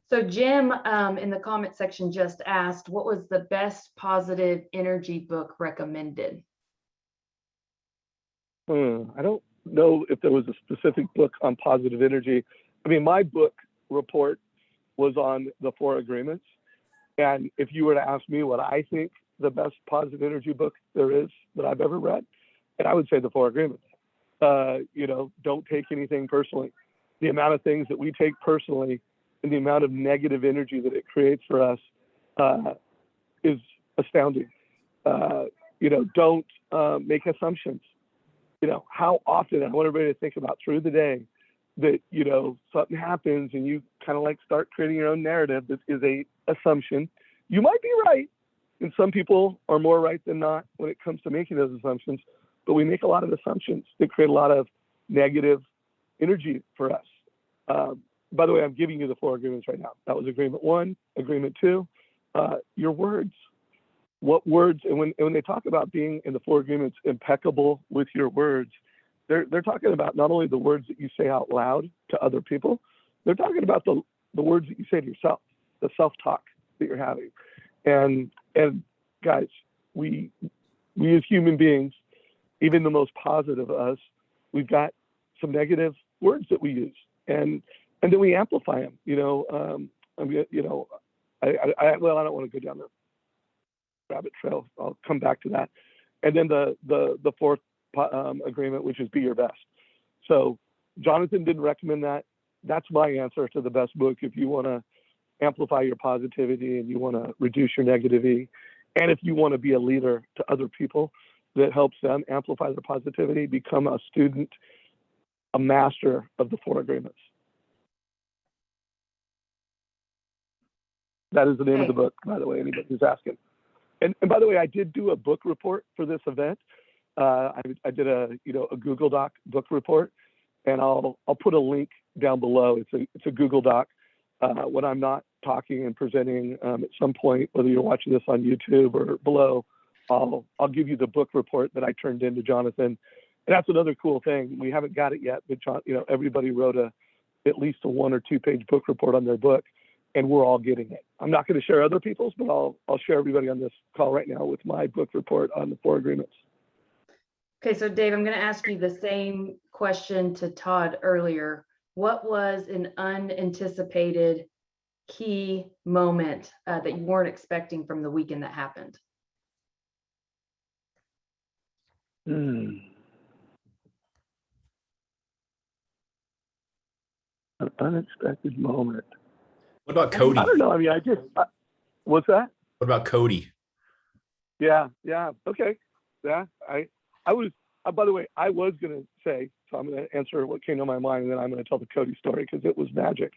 So Jim in the comment section just asked, what was the best positive energy book recommended? I don't know if there was a specific book on positive energy. I mean, my book report was on the 4 agreements. And if you were to ask me what I think the best positive energy book there is that I've ever read, and I would say the 4 agreements. Don't take anything personally. The amount of things that we take personally and the amount of negative energy that it creates for us is astounding. Don't make assumptions. How often, I want everybody to think about through the day that, something happens and you kind of start creating your own narrative that is a assumption. You might be right, and some people are more right than not when it comes to making those assumptions, but we make a lot of assumptions that create a lot of negative energy for us. By the way, I'm giving you the 4 agreements right now. That was agreement 1, agreement 2, your words. What words, and when they talk about being in the 4 agreements impeccable with your words, they're talking about not only the words that you say out loud to other people, they're talking about the words that you say to yourself, the self-talk that you're having. And guys, we as human beings, even the most positive of us, we've got some negative words that we use, and then we amplify them. I mean, I don't want to go down the rabbit trail. I'll come back to that. And then the fourth agreement, which is be your best. So Jonathan didn't recommend that. That's my answer to the best book. If you want to amplify your positivity and you want to reduce your negativity, and if you want to be a leader to other people that helps them amplify their positivity, become a student, a master of the 4 agreements. That is the name of the book, by the way, anybody who's asking. And by the way, I did do a book report for this event. I did a Google Doc book report, and I'll put a link down below. It's a Google Doc. When I'm not talking and presenting at some point, whether you're watching this on YouTube or below, I'll give you the book report that I turned in to Jonathan. And that's another cool thing. We haven't got it yet, but everybody wrote at least a 1 or 2 page book report on their book, and we're all getting it. I'm not going to share other people's, but I'll share everybody on this call right now with my book report on the 4 agreements. Okay, so Dave, I'm going to ask you the same question to Todd earlier. What was an unanticipated key moment that you weren't expecting from the weekend that happened? An unexpected moment. What about Cody? I don't know. I mean, what's that? What about Cody? Yeah. Okay. Yeah. I was, by the way, I was going to say, so I'm going to answer what came to my mind, and then I'm going to tell the Cody story because it was magic.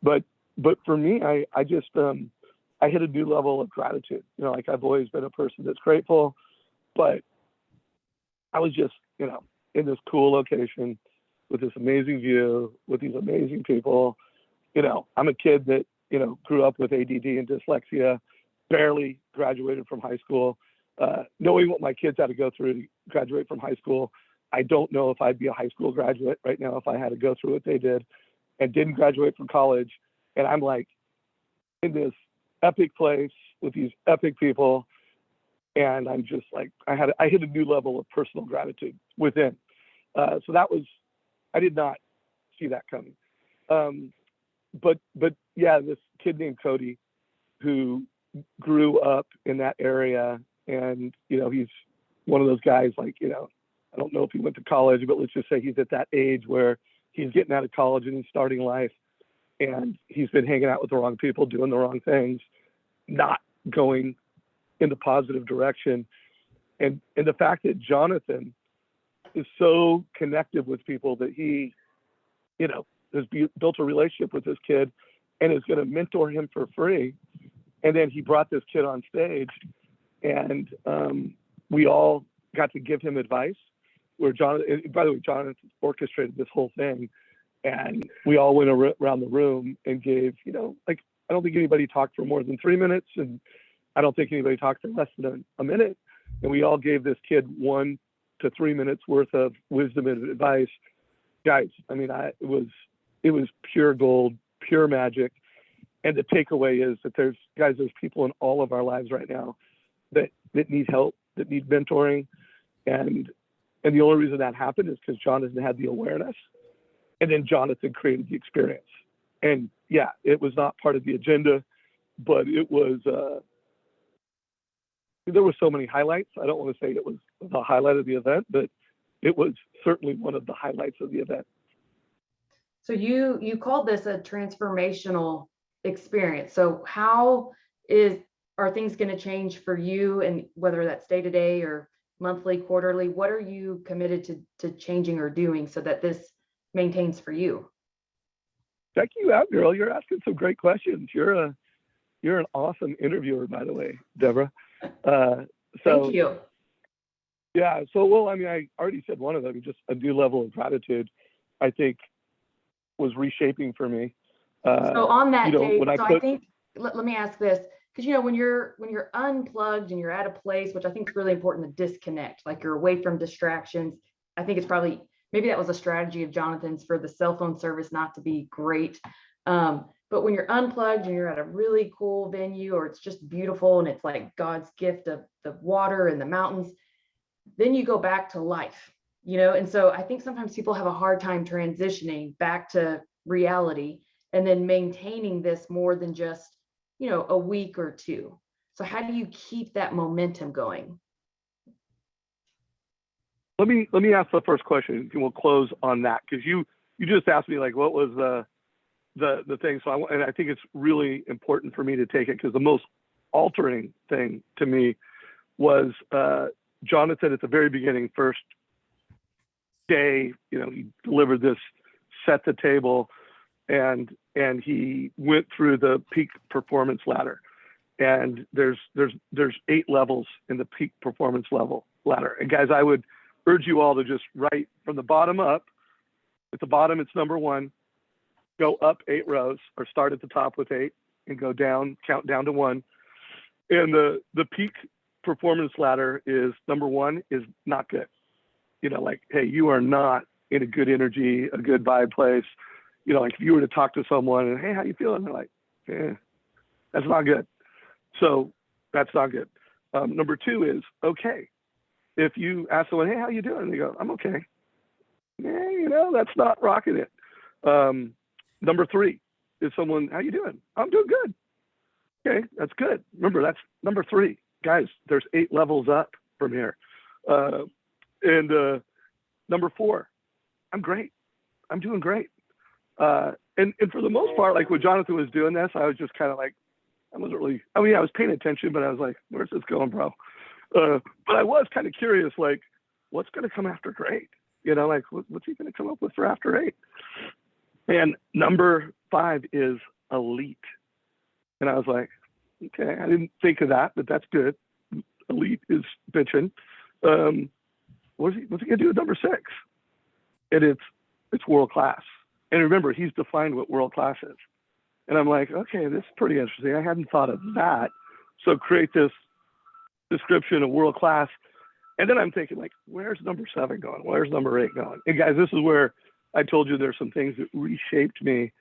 But for me, I just, I hit a new level of gratitude. Like I've always been a person that's grateful, but I was just, in this cool location with this amazing view, with these amazing people. I'm a kid that, grew up with ADD and dyslexia, barely graduated from high school. Knowing what my kids had to go through to graduate from high school, I don't know if I'd be a high school graduate right now if I had to go through what they did, and didn't graduate from college. And I'm like in this epic place with these epic people. And I'm just like, I hit a new level of personal gratitude within. So that was, I did not see that coming. But yeah, this kid named Cody who grew up in that area, and, he's one of those guys, like, I don't know if he went to college, but let's just say he's at that age where he's getting out of college and he's starting life, and he's been hanging out with the wrong people, doing the wrong things, not going in the positive direction. And the fact that Jonathan is so connected with people that he, has built a relationship with this kid and is going to mentor him for free. And then he brought this kid on stage, and we all got to give him advice, where Jonathan, by the way, Jonathan orchestrated this whole thing. And we all went around the room and gave, I don't think anybody talked for more than 3 minutes, and I don't think anybody talked for less than a minute. And we all gave this kid 1 to 3 minutes worth of wisdom and advice. Guys, I mean, it was pure gold, pure magic. And the takeaway is that there's people in all of our lives right now that need help, that need mentoring. And the only reason that happened is because Jonathan had the awareness, and then Jonathan created the experience. And yeah, it was not part of the agenda, but it was, there were so many highlights. I don't want to say it was the highlight of the event, but it was certainly one of the highlights of the event. So you called this a transformational experience. So how are things going to change for you, and whether that's day to day or monthly, quarterly? What are you committed to changing or doing so that this maintains for you? Check you out, girl. You're asking some great questions. You're an awesome interviewer, by the way, Deborah. Thank you. Yeah. So, well, I mean, I already said one of them. Just a new level of gratitude, I think, was reshaping for me. So on that, Dave, I think, let me ask this, because when you're unplugged and you're at a place, which I think is really important to disconnect, like you're away from distractions. I think it's probably, maybe that was a strategy of Jonathan's for the cell phone service not to be great. But when you're unplugged and you're at a really cool venue, or it's just beautiful and it's like God's gift of the water and the mountains, then you go back to life, and so I think sometimes people have a hard time transitioning back to reality and then maintaining this more than just, a week or two. So how do you keep that momentum going? Let me ask the first question, and we'll close on that, because you just asked me like what was the thing. So and I think it's really important for me to take it, because the most altering thing to me was Jonathan at the very beginning, first day, he delivered this, set the table, and he went through the peak performance ladder. And there's 8 levels in the peak performance ladder. And guys, I would urge you all to just write from the bottom up. At the bottom, it's number 1. Go up 8 rows, or start at the top with 8 and go down, count down to 1. And the peak performance ladder is number 1 is not good. Like, hey, you are not in a good energy, a good vibe place. Like if you were to talk to someone and, hey, how you feeling? They're like, that's not good. So that's not good. Number 2 is okay. If you ask someone, hey, how you doing? And they go, I'm okay. That's not rocking it. Number 3 is someone, how you doing? I'm doing good. Okay, that's good. Remember, that's number 3. Guys, there's 8 levels up from here. And number 4, I'm great. I'm doing great. And for the most part, like when Jonathan was doing this, I was just kind of like, I wasn't really, I was paying attention, but I was like, where's this going, bro? But I was kind of curious, like, what's going to come after great? Like, what's he going to come up with for after 8? And number 5 is elite. And I was like, okay, I didn't think of that, but that's good. Elite is bitching. What's he going to do with number 6? And it's world class. And remember, he's defined what world class is. And I'm like, okay, this is pretty interesting. I hadn't thought of that. So create this description of world class. And then I'm thinking, like, where's number 7 going? Where's number 8 going? And guys, this is where I told you there's some things that reshaped me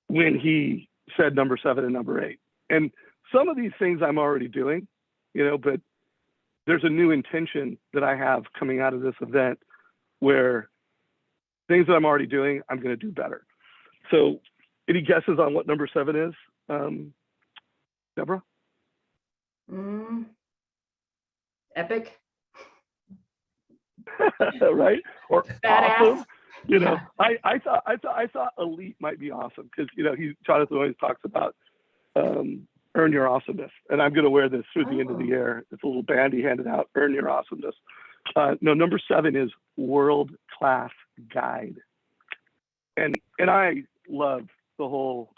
when he said number 7 and number 8. And some of these things I'm already doing, but there's a new intention that I have coming out of this event where things that I'm already doing, I'm going to do better. So any guesses on what number 7 is, Deborah? Epic. Right? Or Badass. awesome. Yeah. I thought elite might be awesome, because Jonathan always talks about earn your awesomeness, and I'm going to wear this through the end of the year. It's a little band he handed out. Earn your awesomeness. No, number 7 is world class guide, and I love the whole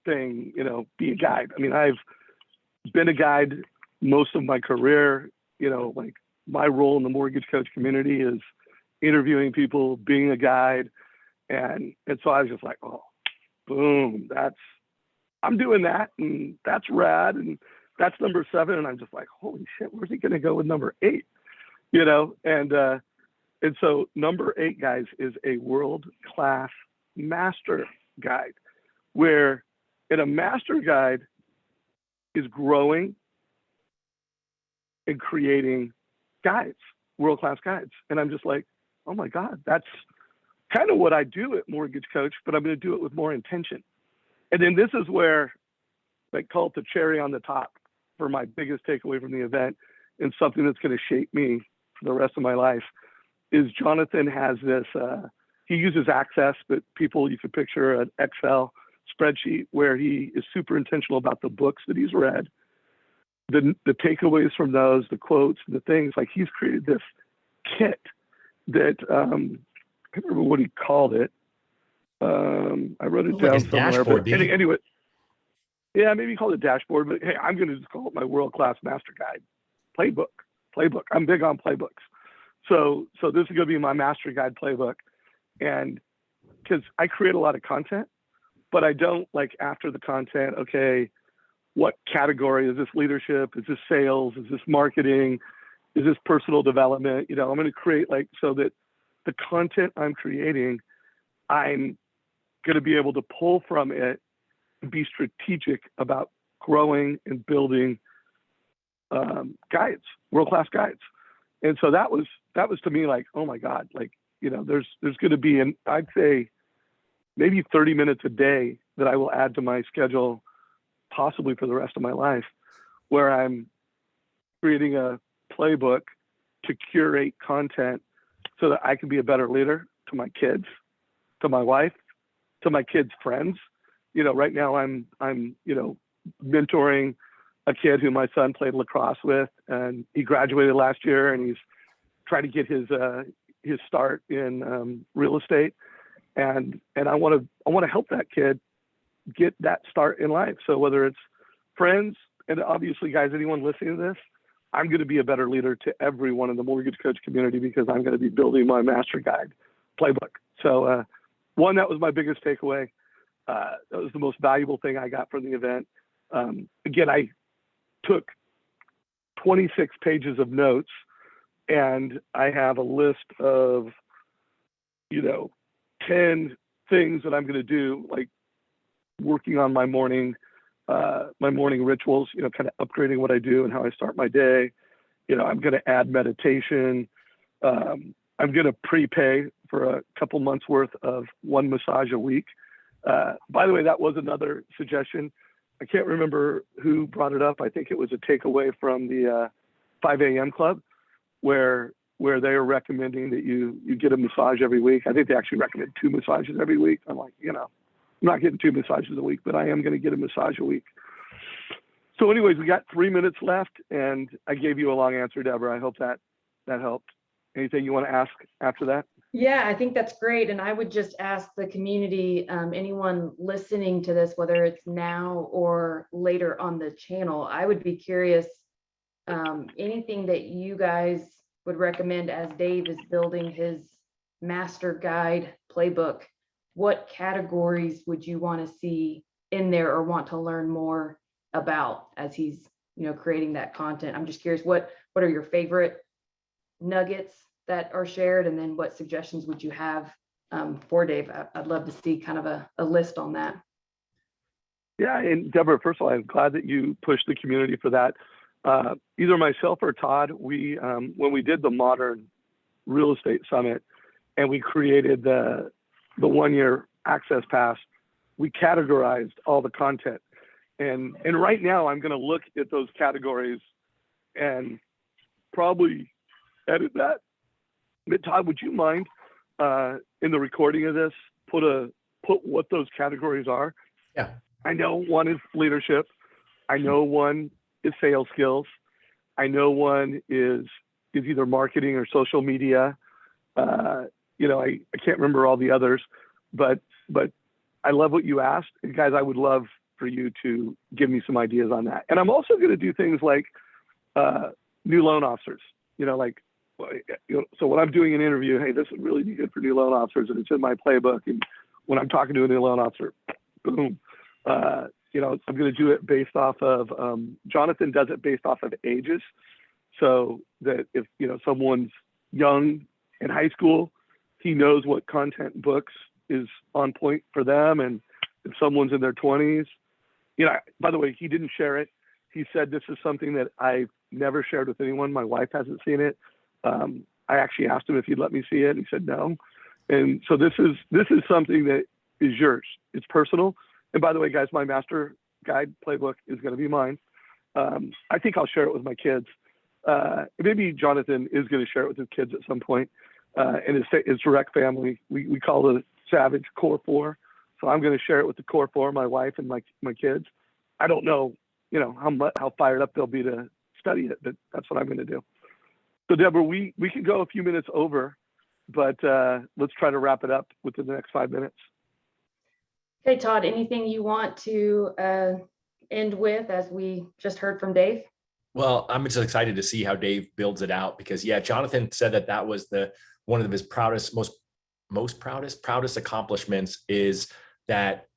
thing. Be a guide. I've been a guide most of my career. Like my role in the mortgage coach community is interviewing people, being a guide. And so I was just like, oh, boom, I'm doing that. And that's rad. And that's number 7. And I'm just like, holy shit, where's he going to go with number 8? And so number 8, guys, is a world-class master guide, where in a master guide is growing and creating guides, world-class guides. And I'm just like, oh my God, that's kind of what I do at Mortgage Coach, but I'm going to do it with more intention. And then this is where I call it the cherry on the top for my biggest takeaway from the event, and something that's going to shape me for the rest of my life, is Jonathan has this, he uses Access, but people, you could picture an Excel spreadsheet where he is super intentional about the books that he's read, the takeaways from those, the quotes, the things. Like, he's created this kit that I can't remember what he called it. I wrote it down somewhere. Dashboard, but anyway, yeah, maybe he called it dashboard. But hey, I'm going to just call it my world-class master guide, playbook. I'm big on playbooks. So this is going to be my master guide playbook, and because I create a lot of content, but I don't, like, after the content, okay, what category is this? Leadership? Is this sales? Is this marketing? Is this personal development? I'm going to create, like, so that the content I'm creating, I'm going to be able to pull from it and be strategic about growing and building guides, world-class guides. And so that was to me like, oh my God, like, there's going to be, I'd say maybe 30 minutes a day that I will add to my schedule, possibly for the rest of my life, where I'm creating a playbook to curate content so that I can be a better leader to my kids, to my wife, to my kids' friends. Right now I'm mentoring a kid who my son played lacrosse with, and he graduated last year, and he's trying to get his start in real estate. And I want to help that kid get that start in life. So whether it's friends, and obviously guys, anyone listening to this, I'm going to be a better leader to everyone in the mortgage coach community because I'm going to be building my master guide playbook. So one, that was my biggest takeaway. That was the most valuable thing I got from the event. Again, I took 26 pages of notes, and I have a list of, 10 things that I'm going to do, like working on my morning rituals, kind of upgrading what I do and how I start my day. I'm going to add meditation. I'm going to prepay for a couple months worth of one massage a week. By the way, that was another suggestion. I can't remember who brought it up. I think it was a takeaway from the 5 a.m. club where they are recommending that you get a massage every week. I think they actually recommend 2 massages every week. I'm like, I'm not getting 2 massages a week, but I am going to get a massage a week. So anyways, we got 3 minutes left, and I gave you a long answer, Deborah. I hope that helped. Anything you want to ask after that? Yeah, I think that's great. And I would just ask the community, anyone listening to this, whether it's now or later on the channel, I would be curious, anything that you guys would recommend as Dave is building his master guide playbook. What categories would you want to see in there or want to learn more about as he's, creating that content? I'm just curious, what are your favorite nuggets that are shared? And then what suggestions would you have for Dave? I'd love to see kind of a list on that. Yeah, and Deborah, first of all, I'm glad that you pushed the community for that. Either myself or Todd, we when we did the Modern Real Estate Summit and we created the 1-year access pass, we categorized all the content. And right now I'm going to look at those categories and probably edit that. But Todd, would you mind in the recording of this put what those categories are? Yeah. I know one is leadership. I know one is sales skills. I know one is either marketing or social media. I can't remember all the others, but I love what you asked. And guys, I would love for you to give me some ideas on that. And I'm also going to do things like new loan officers, so when I'm doing an interview, hey, this would really be good for new loan officers, and it's in my playbook. And when I'm talking to a new loan officer, boom, I'm going to do it based off of, Jonathan does it based off of ages. So that if, someone's young in high school, he knows what content books is on point for them. And if someone's in their 20s, by the way, he didn't share it. He said, this is something that I've never shared with anyone. My wife hasn't seen it. I actually asked him if he'd let me see it, and he said no. And so this is something that is yours. It's personal. And by the way, guys, my master guide playbook is going to be mine. I think I'll share it with my kids. Maybe Jonathan is going to share it with his kids at some point. And his direct family, we call it Savage Core 4. So I'm going to share it with the Core 4, my wife and my kids. I don't know, how fired up they'll be to study it, but that's what I'm going to do. So Deborah, we can go a few minutes over, but let's try to wrap it up within the next 5 minutes. Okay, Todd, anything you want to end with as we just heard from Dave? Well, I'm just excited to see how Dave builds it out because Jonathan said that was one of his proudest accomplishments is that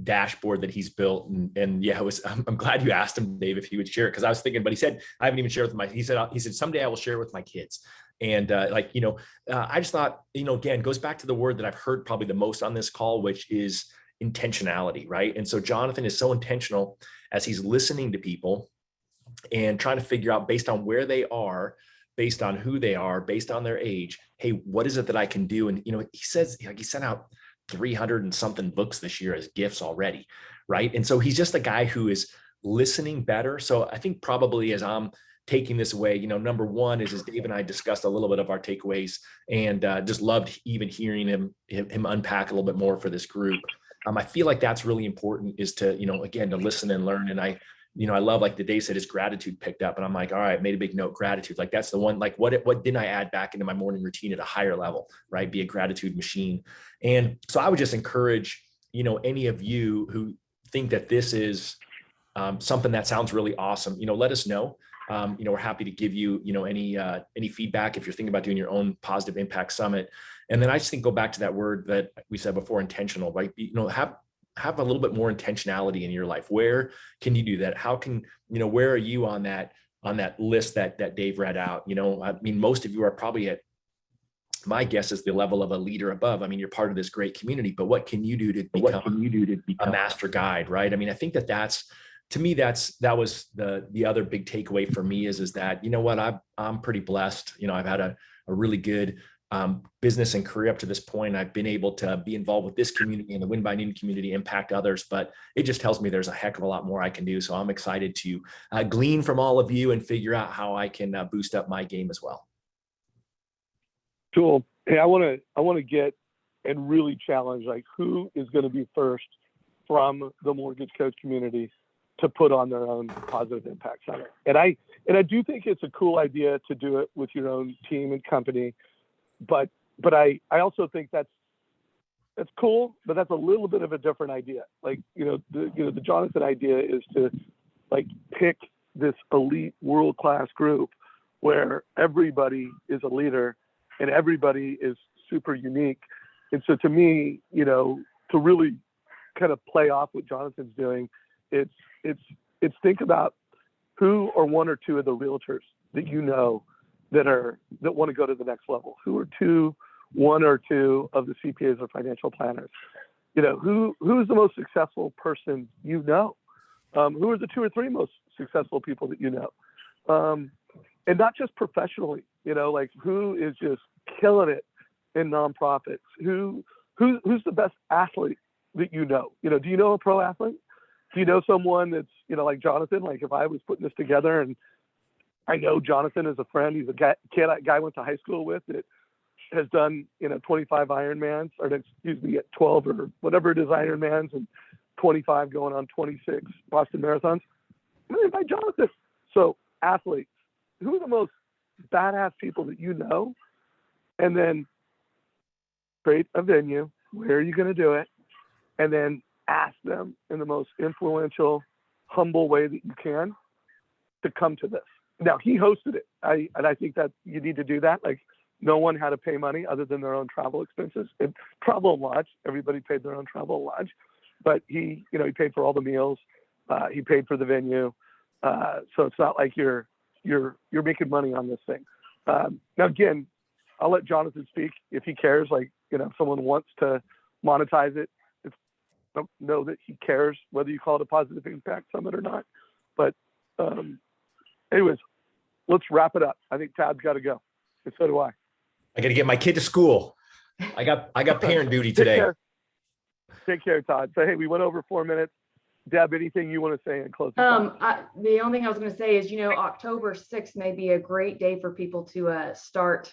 dashboard that he's built. And I'm glad you asked him, Dave, if he would share it. Cause I was thinking, but he said, I haven't even shared with he said, someday I will share it with my kids. And I just thought, again, goes back to the word that I've heard probably the most on this call, which is intentionality. Right. And so Jonathan is so intentional as he's listening to people and trying to figure out based on where they are, based on who they are, based on their age. Hey, what is it that I can do? And, he says, like, he sent out 300 and something books this year as gifts already. Right. And so he's just a guy who is listening better. So I think probably as I'm taking this away, number one is Dave and I discussed a little bit of our takeaways, and just loved even hearing him unpack a little bit more for this group. I feel like that's really important, is to, again, to listen and learn. And I love, like the Dave said, his gratitude picked up, and I'm like, all right, made a big note, gratitude. Like that's the one, like what didn't I add back into my morning routine at a higher level, right? Be a gratitude machine. And so I would just encourage, any of you who think that this is something that sounds really awesome, let us know. We're happy to give you, any feedback if you're thinking about doing your own positive impact summit. And then I just think go back to that word that we said before, intentional, right? Have a little bit more intentionality in your life. Where can you do that? How can, where are you on that list that Dave read out? I mean, most of you are probably at, my guess is, the level of a leader above. I mean, you're part of this great community, but what can you do to become a master guide, right? I mean, I think to me, that was the other big takeaway for me is that, I'm pretty blessed. I've had a really good business and career up to this point. I've been able to be involved with this community and the Win by Noon community, impact others, but it just tells me there's a heck of a lot more I can do. So I'm excited to glean from all of you and figure out how I can boost up my game as well. Cool. Hey, I want to get and really challenge, like, who is going to be first from the mortgage coach community to put on their own positive impact summit. And I do think it's a cool idea to do it with your own team and company, but I also think that's cool, but that's a little bit of a different idea. Like, the Jonathan idea is to, like, pick this elite world-class group where everybody is a leader and everybody is super unique. And so to me, to really kind of play off what Jonathan's doing, it's think about who or one or two of the realtors that that want to go to the next level. Who are one or two of the CPAs or financial planners? Who is the most successful person Who are the two or three most successful people that and not just professionally, like who is just killing it in nonprofits? Who's the best athlete that do you know a pro athlete? Do you know someone that's, like Jonathan? Like, if I was putting this together, and I know Jonathan is a friend, he's a guy I went to high school with that has done, 25 Ironmans, or 12 or whatever it is, Ironmans, and 25 going on 26 Boston Marathons. I'm going to invite Jonathan. So, athletes, who are the most badass people that you know? And then create a venue. Where are you going to do it? And then ask them in the most influential, humble way that you can to come to this. Now, he hosted it. And I think that you need to do that. Like, no one had to pay money other than their own travel expenses and travel and lodge. Everybody paid their own travel and lodge, but he paid for all the meals. He paid for the venue. So it's not like you're making money on this thing. Now, again, I'll let Jonathan speak if he cares. Like, if someone wants to monetize it, I don't know that he cares whether you call it a positive impact summit or not. But anyways, let's wrap it up. I think Todd's got to go, and so do I. I got to get my kid to school. I got parent duty today. Take care, Todd. So, hey, we went over 4 minutes. Deb, anything you want to say in closing? The only thing I was going to say is, October 6th may be a great day for people to start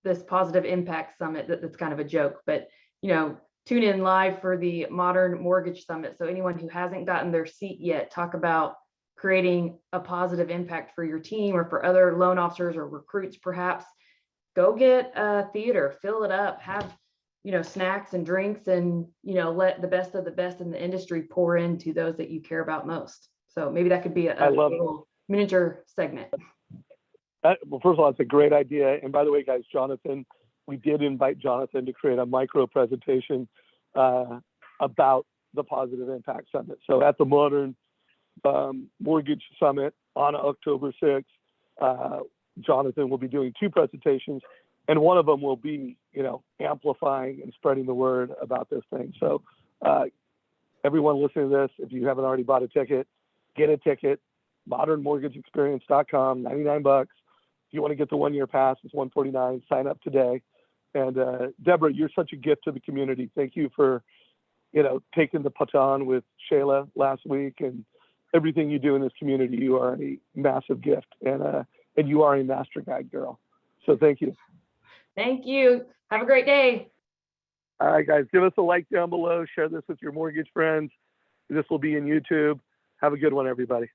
this positive impact summit. That's kind of a joke, but tune in live for the Modern Mortgage Summit. So anyone who hasn't gotten their seat yet, talk about creating a positive impact for your team or for other loan officers or recruits, perhaps. Go get a theater, fill it up, have snacks and drinks, and let the best of the best in the industry pour into those that you care about most. So maybe that could be a little miniature segment. Well, first of all, it's a great idea. And by the way, guys, Jonathan, we did invite Jonathan to create a micro presentation about the Positive Impact Summit. So at the Modern Mortgage Summit on October 6th, Jonathan will be doing 2 presentations, and one of them will be, amplifying and spreading the word about this thing. So everyone listening to this, if you haven't already bought a ticket, get a ticket, modernmortgageexperience.com, $99. you want to get the 1-year pass, it's $149. Sign up today. And Deborah, you're such a gift to the community. Thank you for, taking the baton with Shayla last week and everything you do in this community. You are a massive gift, and you are a master guide girl. So thank you. Thank you. Have a great day. All right, guys, give us a like down below. Share this with your mortgage friends. This will be in YouTube. Have a good one, everybody.